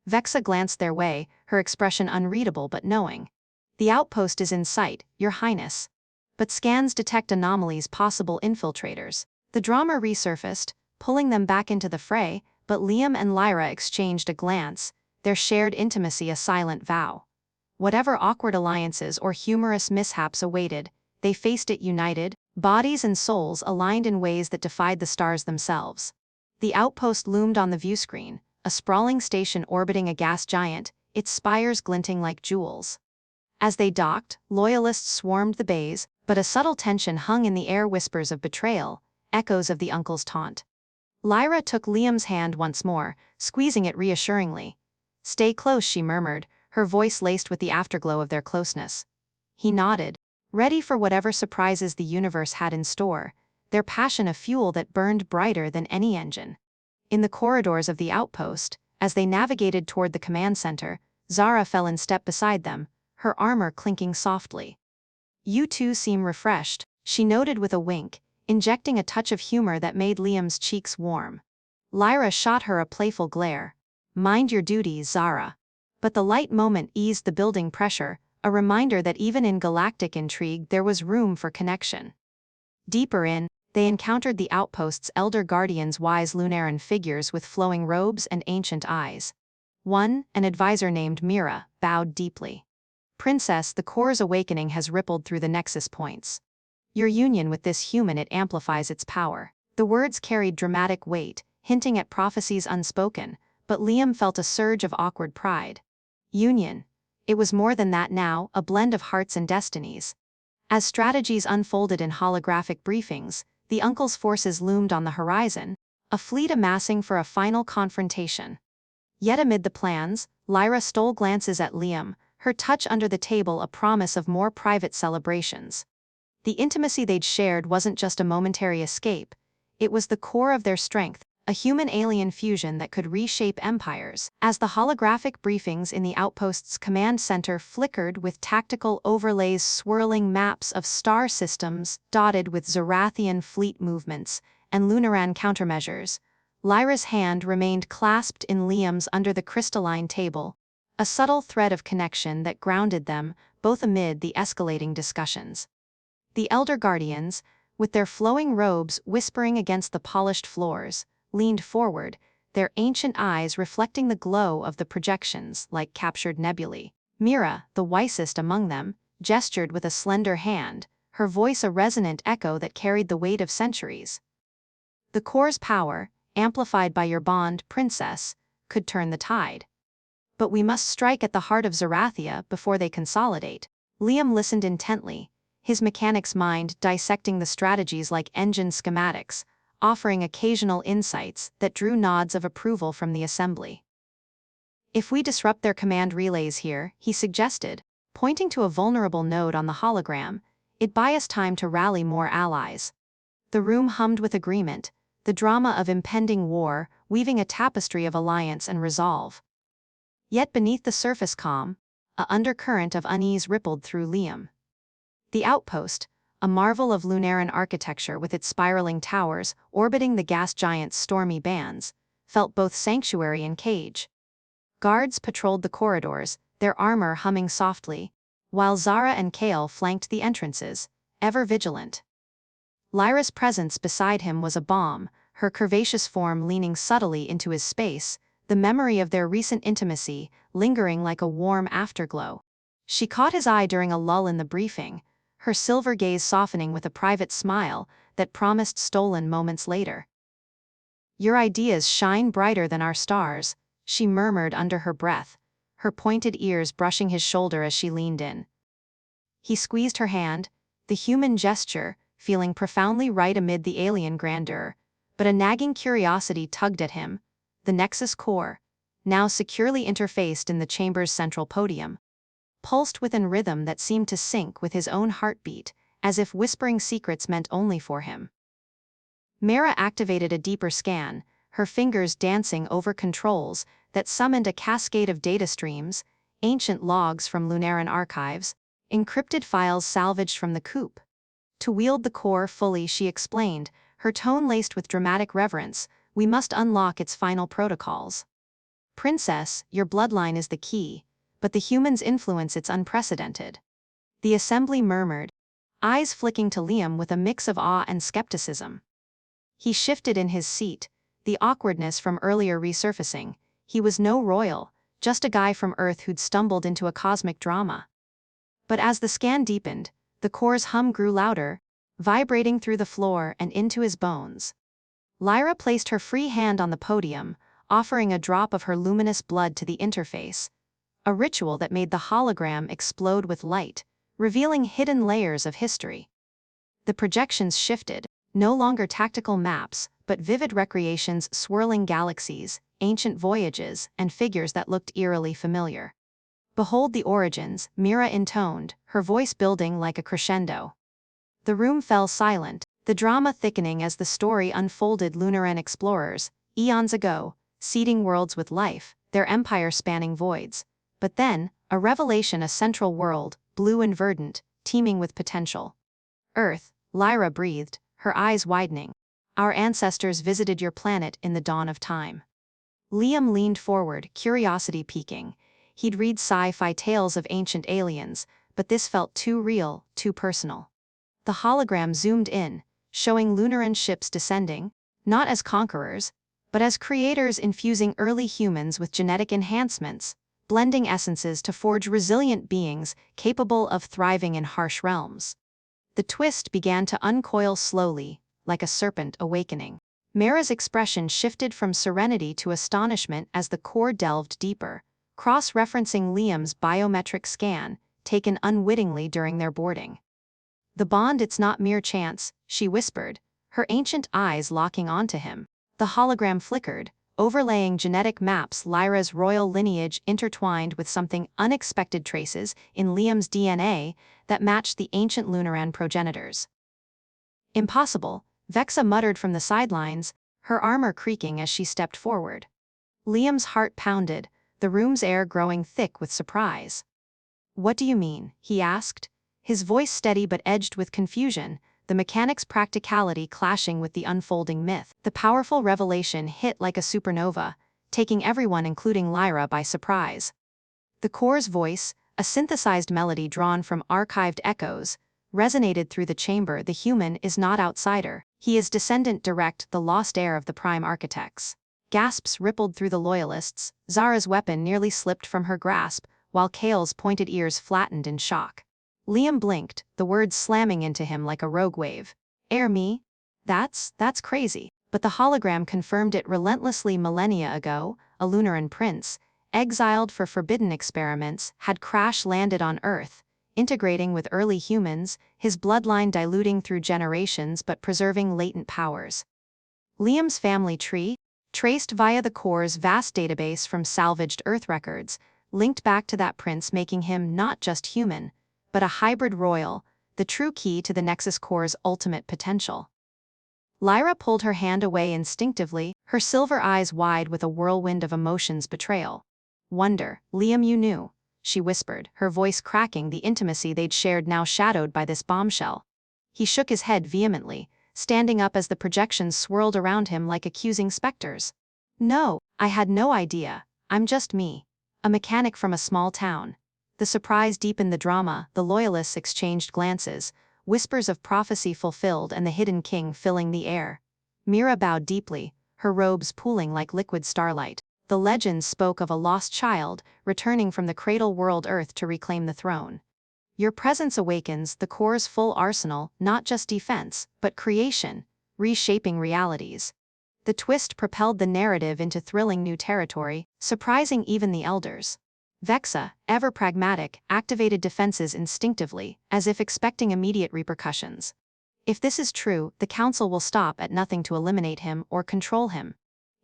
A: Vexa glanced their way, her expression unreadable but knowing. "The outpost is in sight, Your Highness." But scans detect anomalies, possible infiltrators. The drama resurfaced, pulling them back into the fray, but Liam and Lyra exchanged a glance, their shared intimacy a silent vow. Whatever awkward alliances or humorous mishaps awaited, they faced it united, bodies and souls aligned in ways that defied the stars themselves. The outpost loomed on the viewscreen, a sprawling station orbiting a gas giant, its spires glinting like jewels. As they docked, loyalists swarmed the bays, but a subtle tension hung in the air: whispers of betrayal, echoes of the uncle's taunt. Lyra took Liam's hand once more, squeezing it reassuringly. "Stay close," she murmured, her voice laced with the afterglow of their closeness. He nodded, ready for whatever surprises the universe had in store, their passion a fuel that burned brighter than any engine. In the corridors of the outpost, as they navigated toward the command center, Zara fell in step beside them, her armor clinking softly. "You two seem refreshed," she noted with a wink, injecting a touch of humor that made Liam's cheeks warm. Lyra shot her a playful glare. "Mind your duties, Zara." But the light moment eased the building pressure, a reminder that even in galactic intrigue there was room for connection. Deeper in, they encountered the outpost's elder guardians, wise Lunaran figures with flowing robes and ancient eyes. One, an advisor named Mira, bowed deeply. "Princess, the core's awakening has rippled through the nexus points. Your union with this human, it amplifies its power." The words carried dramatic weight, hinting at prophecies unspoken, but Liam felt a surge of awkward pride. Union. It was more than that now, a blend of hearts and destinies. As strategies unfolded in holographic briefings, the uncle's forces loomed on the horizon, a fleet amassing for a final confrontation. Yet amid the plans, Lyra stole glances at Liam, her touch under the table a promise of more private celebrations. The intimacy they'd shared wasn't just a momentary escape, it was the core of their strength, a human-alien fusion that could reshape empires. As the holographic briefings in the outpost's command center flickered with tactical overlays, swirling maps of star systems dotted with Zarathian fleet movements and Lunaran countermeasures, Lyra's hand remained clasped in Liam's under the crystalline table, a subtle thread of connection that grounded them, both amid the escalating discussions. The elder guardians, with their flowing robes whispering against the polished floors, leaned forward, their ancient eyes reflecting the glow of the projections like captured nebulae. Mira, the wisest among them, gestured with a slender hand, her voice a resonant echo that carried the weight of centuries. "The core's power, amplified by your bond, Princess, could turn the tide. But we must strike at the heart of Zarathia before they consolidate." Liam listened intently, his mechanic's mind dissecting the strategies like engine schematics, offering occasional insights that drew nods of approval from the assembly. "If we disrupt their command relays here," he suggested, pointing to a vulnerable node on the hologram, "it buys us time to rally more allies." The room hummed with agreement, the drama of impending war weaving a tapestry of alliance and resolve. Yet beneath the surface calm, a undercurrent of unease rippled through Liam. The outpost, a marvel of Lunaran architecture with its spiraling towers orbiting the gas giant's stormy bands, felt both sanctuary and cage. Guards patrolled the corridors, their armor humming softly, while Zara and Kale flanked the entrances, ever vigilant. Lyra's presence beside him was a balm, her curvaceous form leaning subtly into his space, the memory of their recent intimacy lingering like a warm afterglow. She caught his eye during a lull in the briefing, her silver gaze softening with a private smile that promised stolen moments later. Your ideas shine brighter than our stars, she murmured under her breath, her pointed ears brushing his shoulder as she leaned in. He squeezed her hand, the human gesture, feeling profoundly right amid the alien grandeur, but a nagging curiosity tugged at him. The Nexus core, now securely interfaced in the chamber's central podium, pulsed with a rhythm that seemed to sync with his own heartbeat, as if whispering secrets meant only for him. Mira activated a deeper scan, her fingers dancing over controls that summoned a cascade of data streams, ancient logs from Lunaran archives, encrypted files salvaged from the coup. To wield the core fully, she explained, her tone laced with dramatic reverence, we must unlock its final protocols. Princess, your bloodline is the key, but the humans' influence it's unprecedented. The assembly murmured, eyes flicking to Liam with a mix of awe and skepticism. He shifted in his seat, the awkwardness from earlier resurfacing. He was no royal, just a guy from Earth who'd stumbled into a cosmic drama. But as the scan deepened, the core's hum grew louder, vibrating through the floor and into his bones. Lyra placed her free hand on the podium, offering a drop of her luminous blood to the interface, a ritual that made the hologram explode with light, revealing hidden layers of history. The projections shifted, no longer tactical maps, but vivid recreations swirling galaxies, ancient voyages, and figures that looked eerily familiar. Behold the origins, Mira intoned, her voice building like a crescendo. The room fell silent, the drama thickening as the story unfolded. Lunaran explorers, eons ago, seeding worlds with life, their empire spanning voids. But then, a revelation: a central world, blue and verdant, teeming with potential. Earth, Lyra breathed, her eyes widening. Our ancestors visited your planet in the dawn of time. Liam leaned forward, curiosity peaking. He'd read sci-fi tales of ancient aliens, but this felt too real, too personal. The hologram zoomed in, showing Lunaran ships descending, not as conquerors, but as creators, infusing early humans with genetic enhancements, blending essences to forge resilient beings capable of thriving in harsh realms. The twist began to uncoil slowly, like a serpent awakening. Mira's expression shifted from serenity to astonishment as the core delved deeper, cross-referencing Liam's biometric scan, taken unwittingly during their boarding. The bond, it's not mere chance, she whispered, her ancient eyes locking onto him. The hologram flickered, overlaying genetic maps, Lyra's royal lineage intertwined with something unexpected, traces in Liam's DNA that matched the ancient Lunaran progenitors. Impossible, Vexa muttered from the sidelines, her armor creaking as she stepped forward. Liam's heart pounded, the room's air growing thick with surprise. What do you mean? He asked, his voice steady but edged with confusion, the mechanic's practicality clashing with the unfolding myth. The powerful revelation hit like a supernova, taking everyone, including Lyra, by surprise. The core's voice, a synthesized melody drawn from archived echoes, resonated through the chamber. The human is not outsider, he is descendant direct, the lost heir of the prime architects. Gasps rippled through the loyalists, Zara's weapon nearly slipped from her grasp, while Kale's pointed ears flattened in shock. Liam blinked, the words slamming into him like a rogue wave. Heir me? That's crazy. But the hologram confirmed it relentlessly. Millennia ago, a Lunaran prince, exiled for forbidden experiments, had crash-landed on Earth, integrating with early humans, his bloodline diluting through generations but preserving latent powers. Liam's family tree, traced via the core's vast database from salvaged Earth records, linked back to that prince, making him not just human, but a hybrid royal, the true key to the Nexus core's ultimate potential. Lyra pulled her hand away instinctively, her silver eyes wide with a whirlwind of emotions: betrayal. Wonder. Liam, you knew, she whispered, her voice cracking, the intimacy they'd shared now shadowed by this bombshell. He shook his head vehemently, standing up as the projections swirled around him like accusing specters. No, I had no idea. I'm just me, a mechanic from a small town. The surprise deepened the drama. The loyalists exchanged glances, whispers of prophecy fulfilled and the hidden king filling the air. Mira bowed deeply, her robes pooling like liquid starlight. The legends spoke of a lost child, returning from the cradle world Earth to reclaim the throne. Your presence awakens the core's full arsenal, not just defense, but creation, reshaping realities. The twist propelled the narrative into thrilling new territory, surprising even the elders. Vexa, ever pragmatic, activated defenses instinctively, as if expecting immediate repercussions. If this is true, the council will stop at nothing to eliminate him or control him.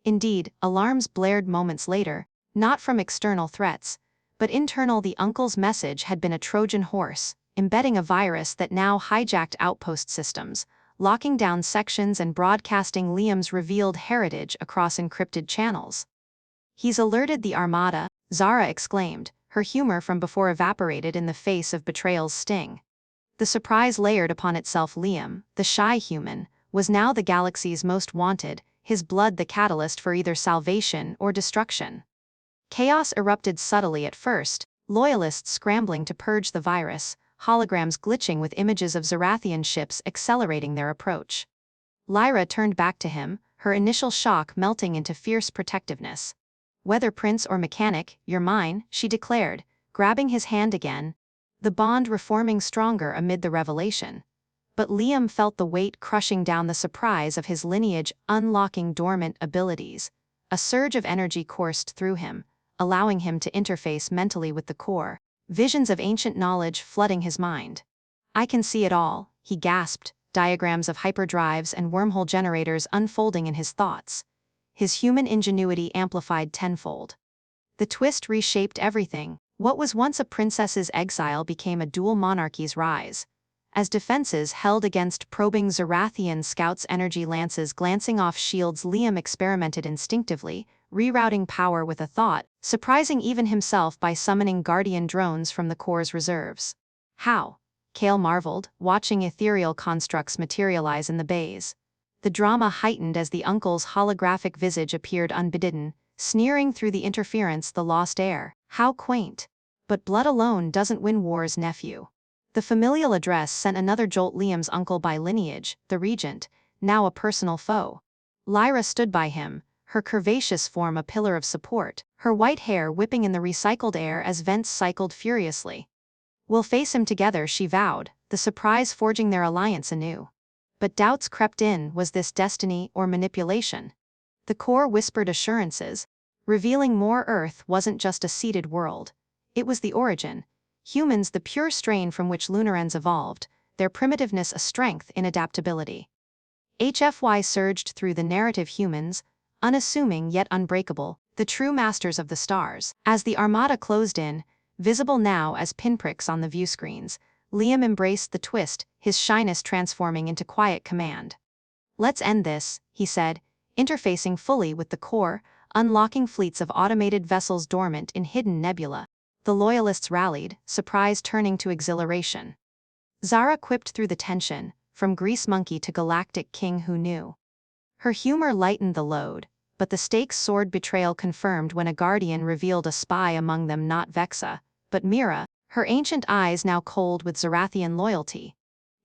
A: Indeed, alarms blared moments later, not from external threats, but internal. The uncle's message had been a Trojan horse, embedding a virus that now hijacked outpost systems, locking down sections and broadcasting Liam's revealed heritage across encrypted channels. "He's alerted the Armada," Zara exclaimed, her humor from before evaporated in the face of betrayal's sting. The surprise layered upon itself. Liam, the shy human, was now the galaxy's most wanted, his blood the catalyst for either salvation or destruction. Chaos erupted subtly at first, loyalists scrambling to purge the virus, holograms glitching with images of Zarathian ships accelerating their approach. Lyra turned back to him, her initial shock melting into fierce protectiveness. "Whether prince or mechanic, you're mine," she declared, grabbing his hand again, the bond reforming stronger amid the revelation. But Liam felt the weight crushing down, the surprise of his lineage unlocking dormant abilities. A surge of energy coursed through him, allowing him to interface mentally with the core, visions of ancient knowledge flooding his mind. "I can see it all," he gasped, diagrams of hyperdrives and wormhole generators unfolding in his thoughts. His human ingenuity amplified tenfold. The twist reshaped everything. What was once a princess's exile became a dual monarchy's rise. As defenses held against probing Zarathian scouts, energy lances glancing off shields, Liam experimented instinctively, rerouting power with a thought, surprising even himself by summoning guardian drones from the core's reserves. "How?" Kale marveled, watching ethereal constructs materialize in the bays. The drama heightened as the uncle's holographic visage appeared unbidden, sneering through the interference. "The lost heir. How quaint. But blood alone doesn't win wars, nephew." The familial address sent another jolt. Liam's uncle by lineage, the regent, now a personal foe. Lyra stood by him, her curvaceous form a pillar of support, her white hair whipping in the recycled air as vents cycled furiously. "We'll face him together," she vowed, the surprise forging their alliance anew. But doubts crept in. Was this destiny or manipulation? The core whispered assurances, revealing more. Earth wasn't just a seeded world. It was the origin. Humans, the pure strain from which Lunarans evolved, their primitiveness a strength in adaptability. HFY surged through the narrative. Humans, unassuming yet unbreakable, the true masters of the stars. As the Armada closed in, visible now as pinpricks on the viewscreens, Liam embraced the twist, his shyness transforming into quiet command. "Let's end this," he said, interfacing fully with the core, unlocking fleets of automated vessels dormant in hidden nebula. The loyalists rallied, surprise turning to exhilaration. Zara quipped through the tension, from grease monkey to galactic king who knew. Her humor lightened the load, but the stakes soared. Betrayal confirmed when a guardian revealed a spy among them, not Vexa, but Mira, her ancient eyes now cold with Zarathian loyalty.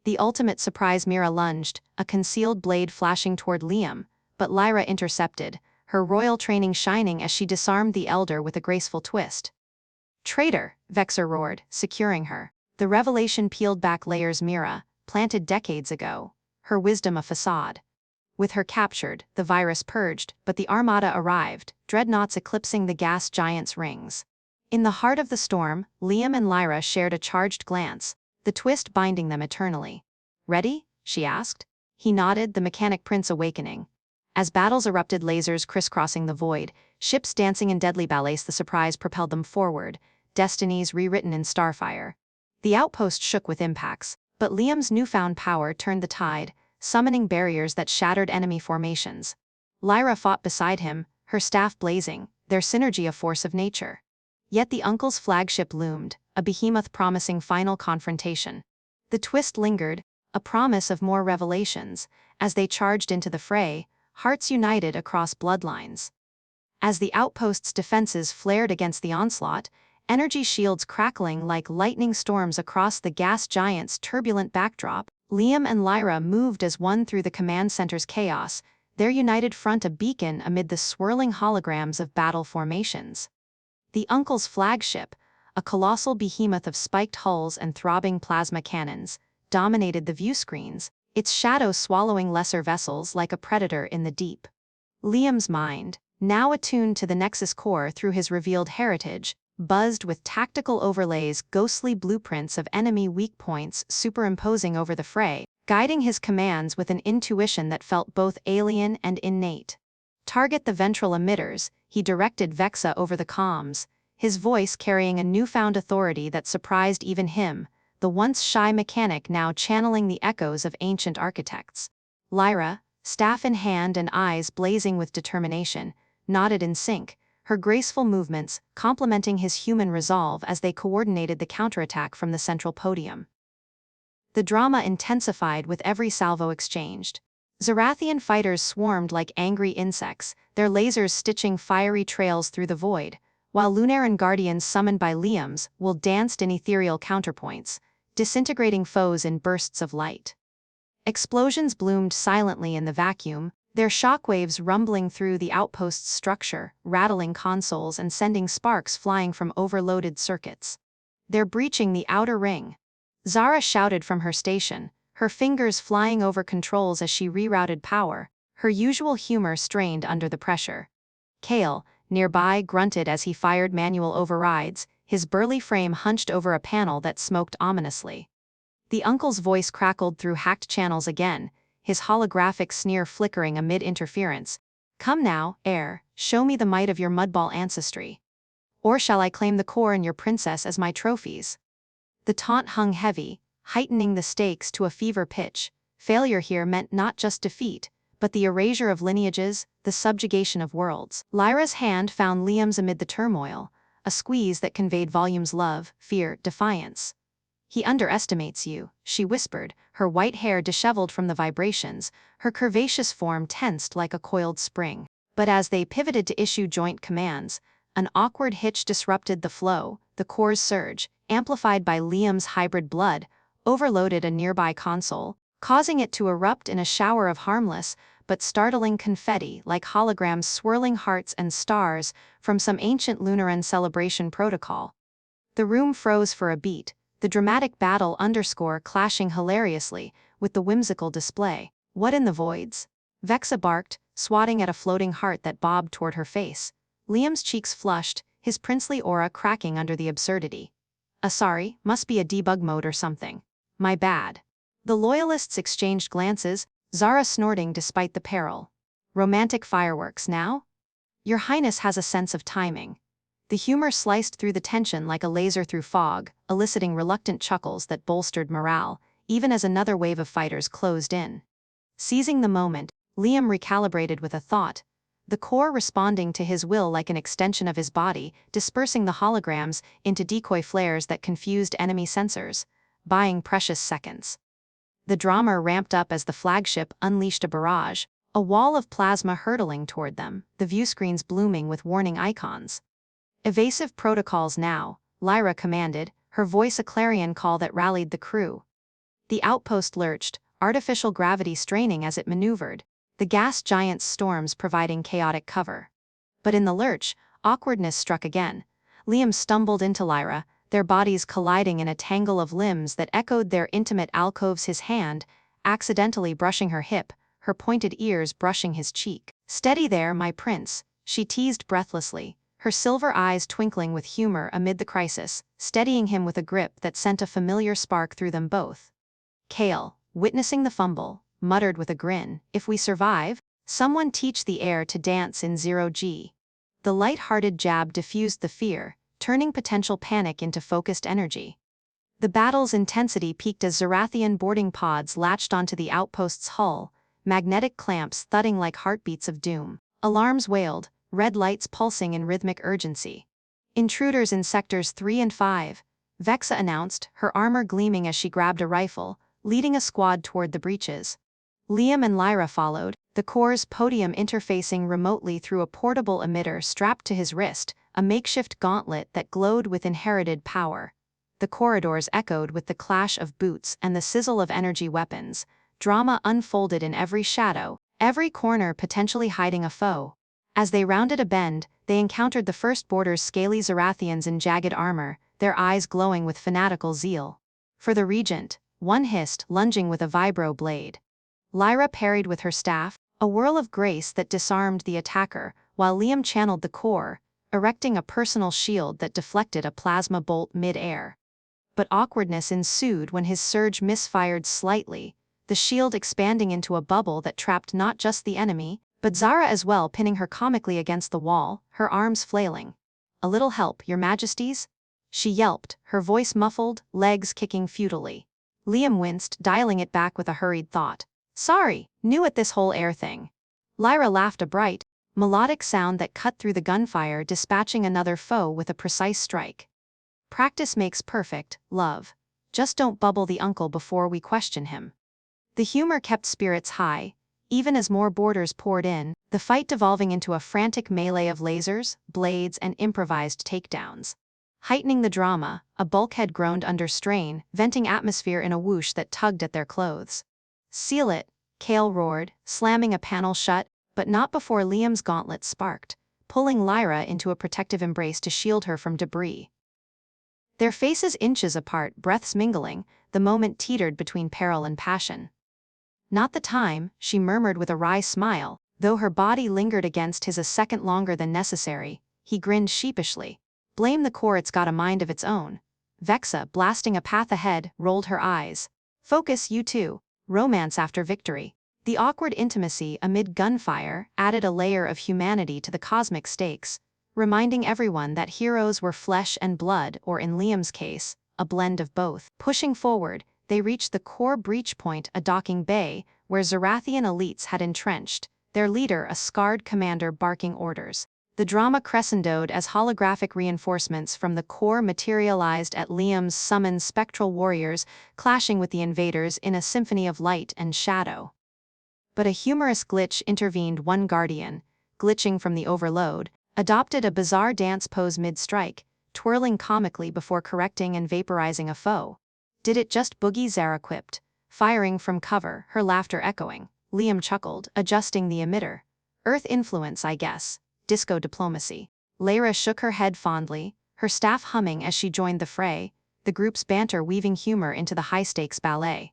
A: The ultimate surprise. Mira lunged, a concealed blade flashing toward Liam, but Lyra intercepted, her royal training shining as she disarmed the elder with a graceful twist. "Traitor!" Vexa roared, securing her. The revelation peeled back layers. Mira, planted decades ago, her wisdom a facade. With her captured, the virus purged, but the Armada arrived, dreadnoughts eclipsing the gas giant's rings. In the heart of the storm, Liam and Lyra shared a charged glance, the twist binding them eternally. "Ready?" she asked. He nodded, the mechanic prince awakening. As battles erupted, lasers crisscrossing the void, ships dancing in deadly ballet, the surprise propelled them forward, destinies rewritten in starfire. The outpost shook with impacts, but Liam's newfound power turned the tide, summoning barriers that shattered enemy formations. Lyra fought beside him, her staff blazing, their synergy a force of nature. Yet the uncle's flagship loomed, a behemoth promising final confrontation. The twist lingered, a promise of more revelations. As they charged into the fray, hearts united across bloodlines. As the outpost's defenses flared against the onslaught, energy shields crackling like lightning storms across the gas giant's turbulent backdrop, Liam and Lyra moved as one through the command center's chaos, their united front a beacon amid the swirling holograms of battle formations. The uncle's flagship, a colossal behemoth of spiked hulls and throbbing plasma cannons, dominated the viewscreens, its shadow swallowing lesser vessels like a predator in the deep. Liam's mind, now attuned to the Nexus core through his revealed heritage, buzzed with tactical overlays, ghostly blueprints of enemy weak points superimposing over the fray, guiding his commands with an intuition that felt both alien and innate. Target the ventral emitters, he directed Vexa over the comms, his voice carrying a newfound authority that surprised even him, the once shy mechanic now channeling the echoes of ancient architects. Lyra, staff in hand and eyes blazing with determination, nodded in sync, her graceful movements complementing his human resolve as they coordinated the counterattack from the central podium. The drama intensified with every salvo exchanged. Zarathian fighters swarmed like angry insects, their lasers stitching fiery trails through the void, while Lunaran guardians summoned by Liam's will danced in ethereal counterpoints, disintegrating foes in bursts of light. Explosions bloomed silently in the vacuum, their shockwaves rumbling through the outpost's structure, rattling consoles and sending sparks flying from overloaded circuits. "They're breaching the outer ring." Zara shouted from her station, her fingers flying over controls as she rerouted power, her usual humor strained under the pressure. Kale, nearby, grunted as he fired manual overrides, his burly frame hunched over a panel that smoked ominously. The uncle's voice crackled through hacked channels again, his holographic sneer flickering amid interference. "Come now, heir, show me the might of your mudball ancestry. Or shall I claim the core and your princess as my trophies?" The taunt hung heavy, heightening the stakes to a fever pitch. Failure here meant not just defeat, but the erasure of lineages, the subjugation of worlds. Lyra's hand found Liam's amid the turmoil, a squeeze that conveyed volumes: love, fear, defiance. "He underestimates you," she whispered, her white hair disheveled from the vibrations, her curvaceous form tensed like a coiled spring. But as they pivoted to issue joint commands, an awkward hitch disrupted the flow. The core's surge, amplified by Liam's hybrid blood, overloaded a nearby console, causing it to erupt in a shower of harmless but startling confetti like holograms swirling hearts and stars from some ancient Lunaran celebration protocol. The room froze for a beat, the dramatic battle underscore clashing hilariously with the whimsical display. "What in the voids?" Vexa barked, swatting at a floating heart that bobbed toward her face. Liam's cheeks flushed, his princely aura cracking under the absurdity. Sorry, must be a debug mode or something. My bad." The loyalists exchanged glances, Zara snorting despite the peril. "Romantic fireworks now?" "Your Highness has a sense of timing." The humor sliced through the tension like a laser through fog, eliciting reluctant chuckles that bolstered morale, even as another wave of fighters closed in. Seizing the moment, Liam recalibrated with a thought, the core responding to his will like an extension of his body, dispersing the holograms into decoy flares that confused enemy sensors, buying precious seconds. The drama ramped up as the flagship unleashed a barrage, a wall of plasma hurtling toward them, the viewscreens blooming with warning icons. "Evasive protocols now," Lyra commanded, her voice a clarion call that rallied the crew. The outpost lurched, artificial gravity straining as it maneuvered, the gas giant's storms providing chaotic cover. But in the lurch, awkwardness struck again. Liam stumbled into Lyra, their bodies colliding in a tangle of limbs that echoed their intimate alcoves, his hand accidentally brushing her hip, her pointed ears brushing his cheek. "Steady there, my prince," she teased breathlessly, her silver eyes twinkling with humor amid the crisis, steadying him with a grip that sent a familiar spark through them both. Kale, witnessing the fumble, muttered with a grin, "If we survive, someone teach the heir to dance in 0G. The light-hearted jab diffused the fear, turning potential panic into focused energy. The battle's intensity peaked as Zarathian boarding pods latched onto the outpost's hull, magnetic clamps thudding like heartbeats of doom. Alarms wailed, red lights pulsing in rhythmic urgency. "Intruders in sectors 3 and 5, Vexa announced, her armor gleaming as she grabbed a rifle, leading a squad toward the breaches. Liam and Lyra followed, the core's podium interfacing remotely through a portable emitter strapped to his wrist, a makeshift gauntlet that glowed with inherited power. The corridors echoed with the clash of boots and the sizzle of energy weapons. Drama unfolded in every shadow, every corner potentially hiding a foe. As they rounded a bend, they encountered the first boarder's scaly Zarathians in jagged armor, their eyes glowing with fanatical zeal. "For the Regent," one hissed, lunging with a vibro blade. Lyra parried with her staff, A whirl of grace that disarmed the attacker, while Liam channeled the core, erecting a personal shield that deflected a plasma bolt mid-air. But awkwardness ensued when his surge misfired slightly, the shield expanding into a bubble that trapped not just the enemy, but Zara as well, pinning her comically against the wall, her arms flailing. "A little help, your majesties?" she yelped, her voice muffled, legs kicking futilely. Liam winced, dialing it back with a hurried thought. "Sorry, new at this whole air thing." Lyra laughed, a bright, melodic sound that cut through the gunfire, dispatching another foe with a precise strike. "Practice makes perfect, love. Just don't bubble the uncle before we question him." The humor kept spirits high, even as more boarders poured in, the fight devolving into a frantic melee of lasers, blades, and improvised takedowns. Heightening the drama, a bulkhead groaned under strain, venting atmosphere in a whoosh that tugged at their clothes. "Seal it," Kale roared, slamming a panel shut, but not before Liam's gauntlet sparked, pulling Lyra into a protective embrace to shield her from debris. Their faces inches apart, breaths mingling, the moment teetered between peril and passion. "Not the time," she murmured with a wry smile, though her body lingered against his a second longer than necessary. He grinned sheepishly. "Blame the core, it's got a mind of its own." Vexa, blasting a path ahead, rolled her eyes. "Focus, you two. Romance after victory." The awkward intimacy amid gunfire added a layer of humanity to the cosmic stakes, reminding everyone that heroes were flesh and blood, or in Liam's case, a blend of both. Pushing forward, they reached the core breach point, a docking bay, where Zarathian elites had entrenched, their leader a scarred commander barking orders. The drama crescendoed as holographic reinforcements from the core materialized at Liam's summoned spectral warriors, clashing with the invaders in a symphony of light and shadow. But a humorous glitch intervened. One guardian, glitching from the overload, adopted a bizarre dance pose mid-strike, twirling comically before correcting and vaporizing a foe. "Did it just boogie?" Zara quipped, firing from cover, her laughter echoing. Liam chuckled, adjusting the emitter. "Earth influence, I guess. Disco diplomacy." Lyra shook her head fondly, her staff humming as she joined the fray, the group's banter weaving humor into the high-stakes ballet.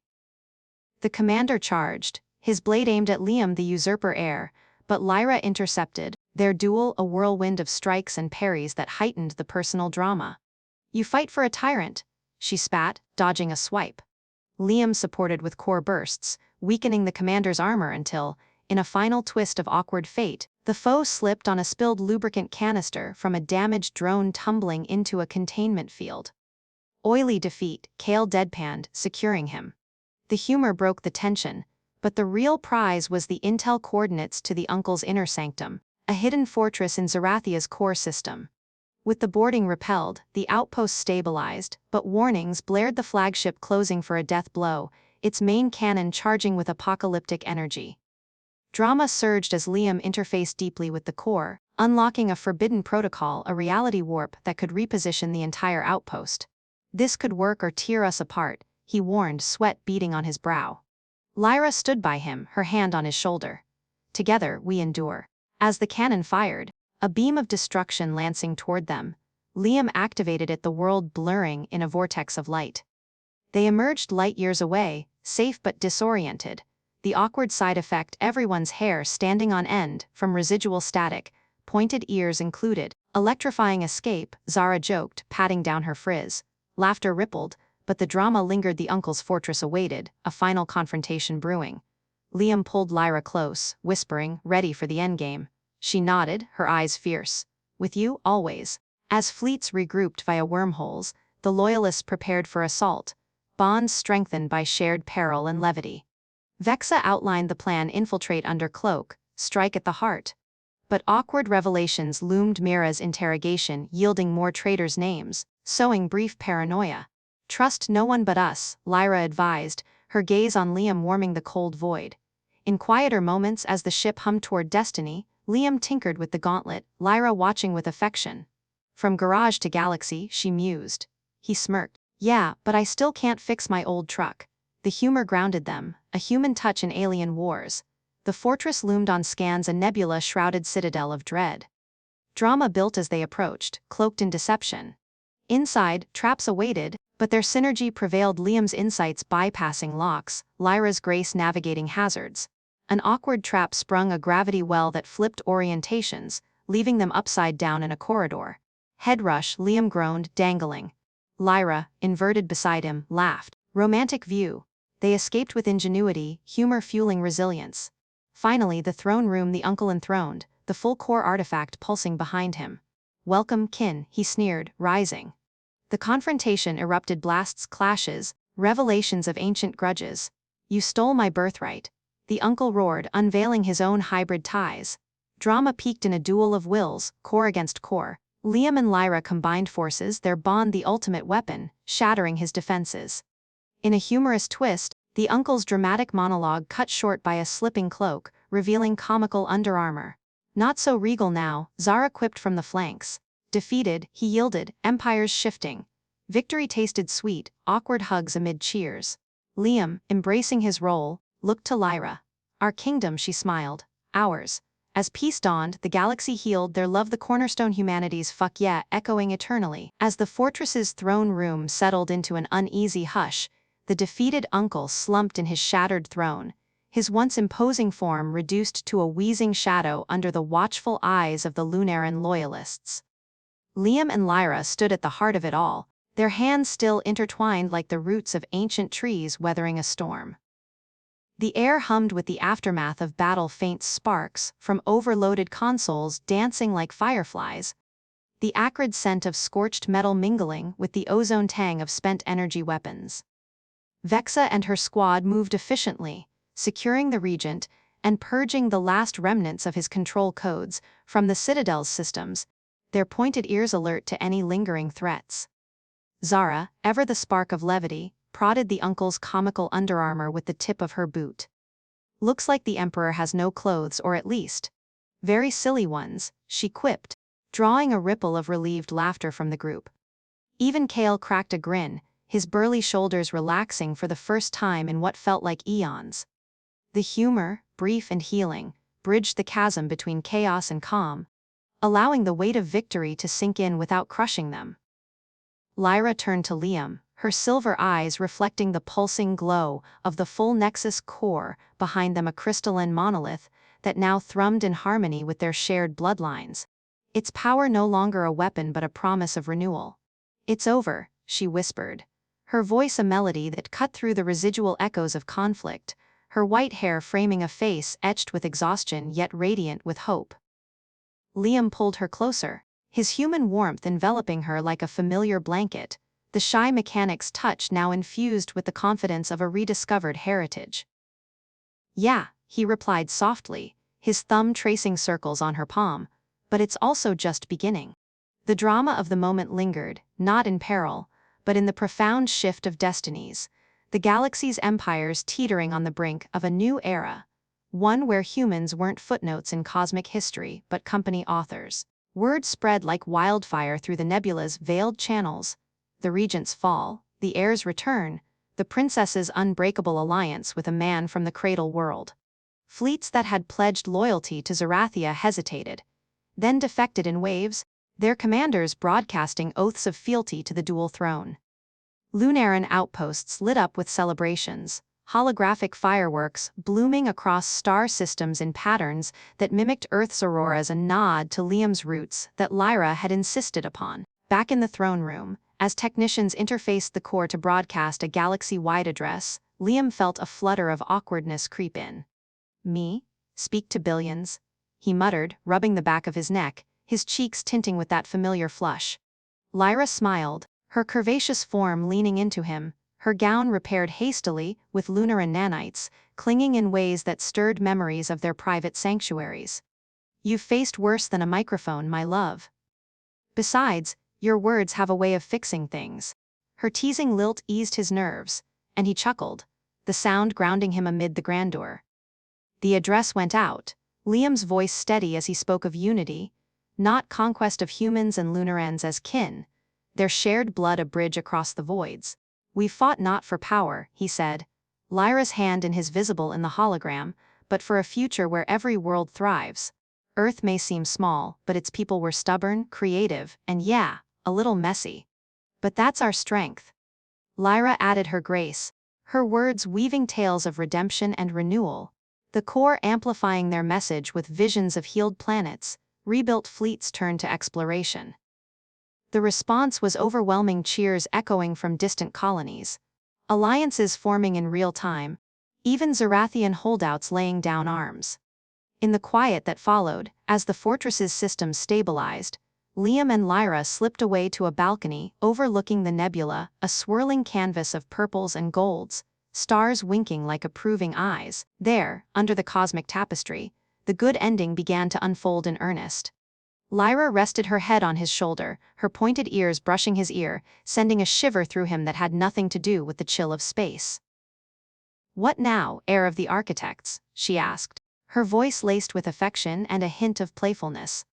A: The commander charged, his blade aimed at Liam the usurper heir, but Lyra intercepted, their duel a whirlwind of strikes and parries that heightened the personal drama. "You fight for a tyrant," she spat, dodging a swipe. Liam supported with core bursts, weakening the commander's armor until, in a final twist of awkward fate, the foe slipped on a spilled lubricant canister from a damaged drone tumbling into a containment field. "Oily defeat," Kale deadpanned, securing him. The humor broke the tension, but the real prize was the intel coordinates to the uncle's inner sanctum, a hidden fortress in Zarathia's core system. With the boarding repelled, the outpost stabilized, but warnings blared, the flagship closing for a death blow, its main cannon charging with apocalyptic energy. Drama surged as Liam interfaced deeply with the core, unlocking a forbidden protocol, a reality warp that could reposition the entire outpost. "This could work or tear us apart," he warned, sweat beading on his brow. Lyra stood by him, her hand on his shoulder. "Together, we endure." As the cannon fired, a beam of destruction lancing toward them, Liam activated it, the world blurring in a vortex of light. They emerged light years away, safe but disoriented, the awkward side effect everyone's hair standing on end from residual static, pointed ears included. "Electrifying escape," Zara joked, patting down her frizz. Laughter rippled, but the drama lingered. The uncle's fortress awaited, a final confrontation brewing. Liam pulled Lyra close, whispering, "Ready for the endgame?" She nodded, her eyes fierce. "With you, always." As fleets regrouped via wormholes, the loyalists prepared for assault, bonds strengthened by shared peril and levity. Vexa outlined the plan: infiltrate under cloak, strike at the heart. But awkward revelations loomed, Mira's interrogation yielding more traitors' names, sowing brief paranoia. "Trust no one but us," Lyra advised, her gaze on Liam warming the cold void. In quieter moments, as the ship hummed toward destiny, Liam tinkered with the gauntlet, Lyra watching with affection. "From garage to galaxy," she mused. He smirked. "Yeah, but I still can't fix my old truck." The humor grounded them, a human touch in alien wars. The fortress loomed on scans, a nebula-shrouded citadel of dread. Drama built as they approached, cloaked in deception. Inside, traps awaited, but their synergy prevailed, Liam's insights bypassing locks, Lyra's grace navigating hazards. An awkward trap sprung a gravity well that flipped orientations, leaving them upside down in a corridor. Head rush, Liam groaned, dangling. Lyra, inverted beside him, laughed. Romantic view. They escaped with ingenuity, humor fueling resilience. Finally, the throne room, the uncle enthroned, the full core artifact pulsing behind him. Welcome, kin, he sneered, rising. The confrontation erupted, blasts, clashes, revelations of ancient grudges. You stole my birthright. The uncle roared, unveiling his own hybrid ties. Drama peaked in a duel of wills, core against core. Liam and Lyra combined forces, their bond the ultimate weapon, shattering his defenses. In a humorous twist, the uncle's dramatic monologue cut short by a slipping cloak, revealing comical underarmor. Not so regal now, Zara quipped from the flanks. Defeated, he yielded, empires shifting. Victory tasted sweet, awkward hugs amid cheers. Liam, embracing his role, looked to Lyra. Our kingdom, she smiled. Ours. As peace dawned, the galaxy healed, their love the cornerstone, humanity's fuck yeah echoing eternally. As the fortress's throne room settled into an uneasy hush, the defeated uncle slumped in his shattered throne, his once imposing form reduced to a wheezing shadow under the watchful eyes of the Lunaran loyalists. Liam and Lyra stood at the heart of it all, their hands still intertwined like the roots of ancient trees weathering a storm. The air hummed with the aftermath of battle, faint sparks from overloaded consoles dancing like fireflies, the acrid scent of scorched metal mingling with the ozone tang of spent energy weapons. Vexa and her squad moved efficiently, securing the regent and purging the last remnants of his control codes from the Citadel's systems, their pointed ears alert to any lingering threats. Zara, ever the spark of levity, prodded the uncle's comical underarmor with the tip of her boot. Looks like the emperor has no clothes, or at least very silly ones, she quipped, drawing a ripple of relieved laughter from the group. Even Kale cracked a grin, his burly shoulders relaxing for the first time in what felt like eons. The humor, brief and healing, bridged the chasm between chaos and calm, allowing the weight of victory to sink in without crushing them. Lyra turned to Liam, her silver eyes reflecting the pulsing glow of the full Nexus core, behind them a crystalline monolith that now thrummed in harmony with their shared bloodlines. Its power no longer a weapon but a promise of renewal. It's over, she whispered, her voice a melody that cut through the residual echoes of conflict, her white hair framing a face etched with exhaustion yet radiant with hope. Liam pulled her closer, his human warmth enveloping her like a familiar blanket, the shy mechanic's touch now infused with the confidence of a rediscovered heritage. Yeah, he replied softly, his thumb tracing circles on her palm, but it's also just beginning. The drama of the moment lingered, not in peril, but in the profound shift of destinies, the galaxy's empires teetering on the brink of a new era, one where humans weren't footnotes in cosmic history but company authors. Word spread like wildfire through the nebula's veiled channels: the regent's fall, the heir's return, the princess's unbreakable alliance with a man from the cradle world. Fleets that had pledged loyalty to Zarathia hesitated, then defected in waves, their commanders broadcasting oaths of fealty to the dual throne. Lunaran outposts lit up with celebrations, holographic fireworks blooming across star systems in patterns that mimicked Earth's auroras, a nod to Liam's roots that Lyra had insisted upon. Back in the throne room, as technicians interfaced the core to broadcast a galaxy-wide address, Liam felt a flutter of awkwardness creep in. Me? Speak to billions? He muttered, rubbing the back of his neck, his cheeks tinting with that familiar flush. Lyra smiled, her curvaceous form leaning into him, her gown repaired hastily with Lunaran nanites, clinging in ways that stirred memories of their private sanctuaries. You've faced worse than a microphone, my love. Besides, your words have a way of fixing things. Her teasing lilt eased his nerves, and he chuckled, the sound grounding him amid the grandeur. The address went out, Liam's voice steady as he spoke of unity, not conquest of humans and Lunarans as kin, their shared blood a bridge across the voids. We fought not for power, he said, Lyra's hand in his visible in the hologram, but for a future where every world thrives. Earth may seem small, but its people were stubborn, creative, and yeah, a little messy. But that's our strength. Lyra added her grace, her words weaving tales of redemption and renewal. the core amplifying their message with visions of healed planets. Rebuilt fleets turned to exploration. The response was overwhelming cheers echoing from distant colonies. Alliances forming in real time, even Zerathian holdouts laying down arms. In the quiet that followed, as the fortress's systems stabilized, Liam and Lyra slipped away to a balcony overlooking the nebula, a swirling canvas of purples and golds, stars winking like approving eyes. There, under the cosmic tapestry, the good ending began to unfold in earnest. Lyra rested her head on his shoulder, her pointed ears brushing his ear, sending a shiver through him that had nothing to do with the chill of space. "What now, heir of the architects?" she asked, her voice laced with affection and a hint of playfulness.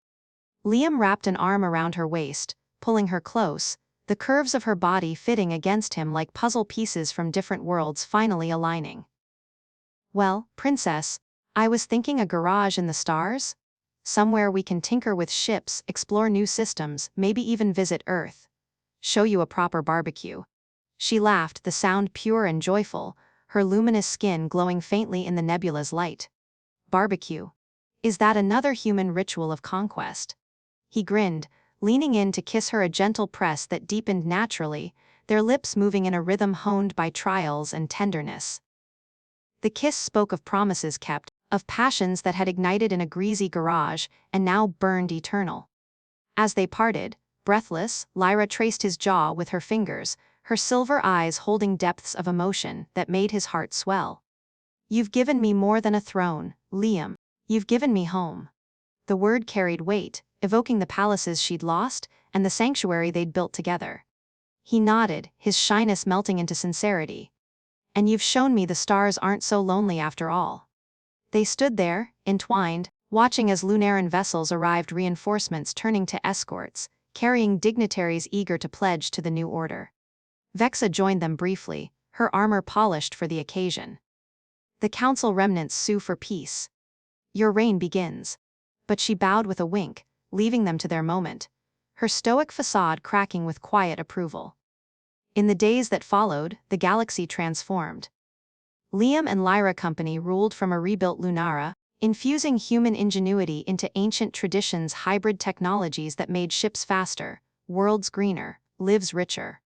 A: Liam wrapped an arm around her waist, pulling her close, the curves of her body fitting against him like puzzle pieces from different worlds finally aligning. "Well, princess, I was thinking a garage in the stars? Somewhere we can tinker with ships, explore new systems, maybe even visit Earth. Show you a proper barbecue." She laughed, the sound pure and joyful, her luminous skin glowing faintly in the nebula's light. "Barbecue? Is that another human ritual of conquest?" He grinned, leaning in to kiss her, a gentle press that deepened naturally, their lips moving in a rhythm honed by trials and tenderness. The kiss spoke of promises kept, of passions that had ignited in a greasy garage and now burned eternal. As they parted, breathless, Lyra traced his jaw with her fingers, her silver eyes holding depths of emotion that made his heart swell. "You've given me more than a throne, Liam. You've given me home." The word carried weight, evoking the palaces she'd lost and the sanctuary they'd built together. He nodded, his shyness melting into sincerity. "And you've shown me the stars aren't so lonely after all." They stood there, entwined, watching as Lunaran vessels arrived, reinforcements turning to escorts, carrying dignitaries eager to pledge to the new order. Vexa joined them briefly, her armor polished for the occasion. "The council remnants sue for peace. Your reign begins." But she bowed with a wink, leaving them to their moment, her stoic facade cracking with quiet approval. In the days that followed, the galaxy transformed. Liam and Lyra Company ruled from a rebuilt Lunara, infusing human ingenuity into ancient traditions, hybrid technologies that made ships faster, worlds greener, lives richer.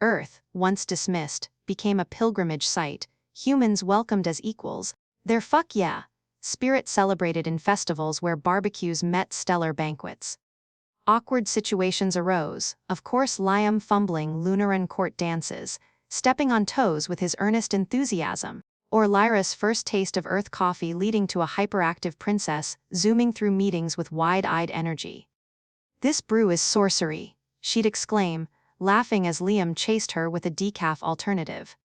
A: Earth, once dismissed, became a pilgrimage site, humans welcomed as equals, their fuck yeah spirit celebrated in festivals where barbecues met stellar banquets. Awkward situations arose, of course, Liam fumbling Lunaran court dances, stepping on toes with his earnest enthusiasm, or Lyra's first taste of Earth coffee leading to a hyperactive princess zooming through meetings with wide-eyed energy. "This brew is sorcery," she'd exclaim, laughing as Liam chased her with a decaf alternative.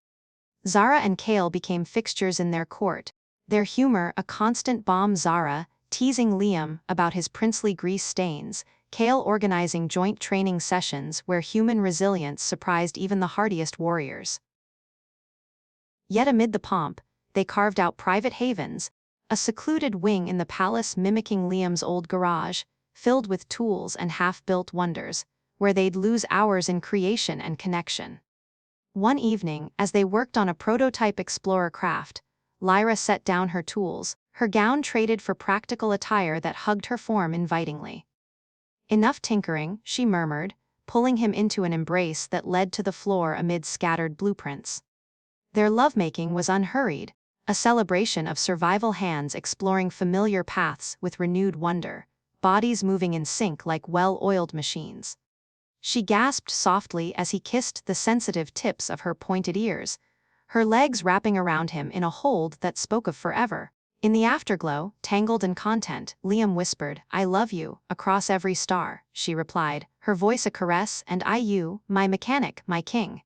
A: Zara and Kale became fixtures in their court, their humor a constant bomb, Zara teasing Liam about his princely grease stains, Kale organizing joint training sessions where human resilience surprised even the hardiest warriors. Yet amid the pomp, they carved out private havens, a secluded wing in the palace mimicking Liam's old garage, filled with tools and half-built wonders, where they'd lose hours in creation and connection. One evening, as they worked on a prototype explorer craft, Lyra set down her tools, her gown traded for practical attire that hugged her form invitingly. "Enough tinkering," she murmured, pulling him into an embrace that led to the floor amid scattered blueprints. Their lovemaking was unhurried, a celebration of survival, hands exploring familiar paths with renewed wonder, bodies moving in sync like well-oiled machines. She gasped softly as he kissed the sensitive tips of her pointed ears, her legs wrapping around him in a hold that spoke of forever. In the afterglow, tangled in content, Liam whispered, "I love you," across every star, she replied, her voice a caress, "and I you, my mechanic, my king."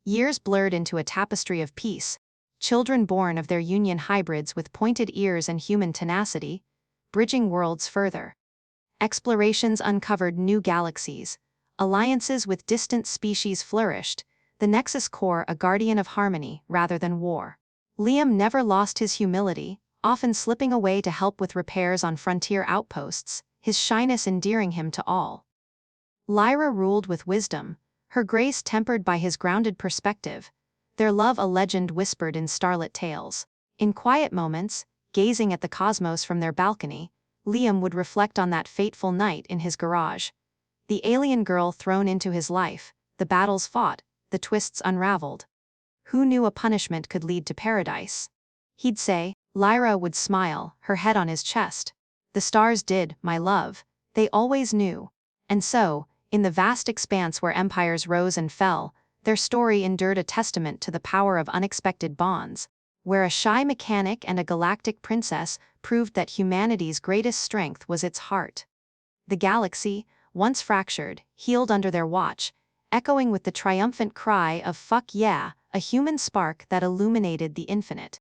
A: Years blurred into a tapestry of peace, children born of their union, hybrids with pointed ears and human tenacity, bridging worlds further. Explorations uncovered new galaxies, alliances with distant species flourished, the Nexus core a guardian of harmony rather than war. Liam never lost his humility, often slipping away to help with repairs on frontier outposts, his shyness endearing him to all. Lyra ruled with wisdom, her grace tempered by his grounded perspective, their love a legend whispered in starlit tales. In quiet moments, gazing at the cosmos from their balcony, Liam would reflect on that fateful night in his garage. The alien girl thrown into his life, the battles fought, the twists unraveled. Who knew a punishment could lead to paradise? He'd say. Lyra would smile, her head on his chest. The stars did, my love. They always knew. And so, in the vast expanse where empires rose and fell, their story endured a testament to the power of unexpected bonds, where a shy mechanic and a galactic princess proved that humanity's greatest strength was its heart. The galaxy, once fractured, healed under their watch, echoing with the triumphant cry of "fuck yeah," a human spark that illuminated the infinite.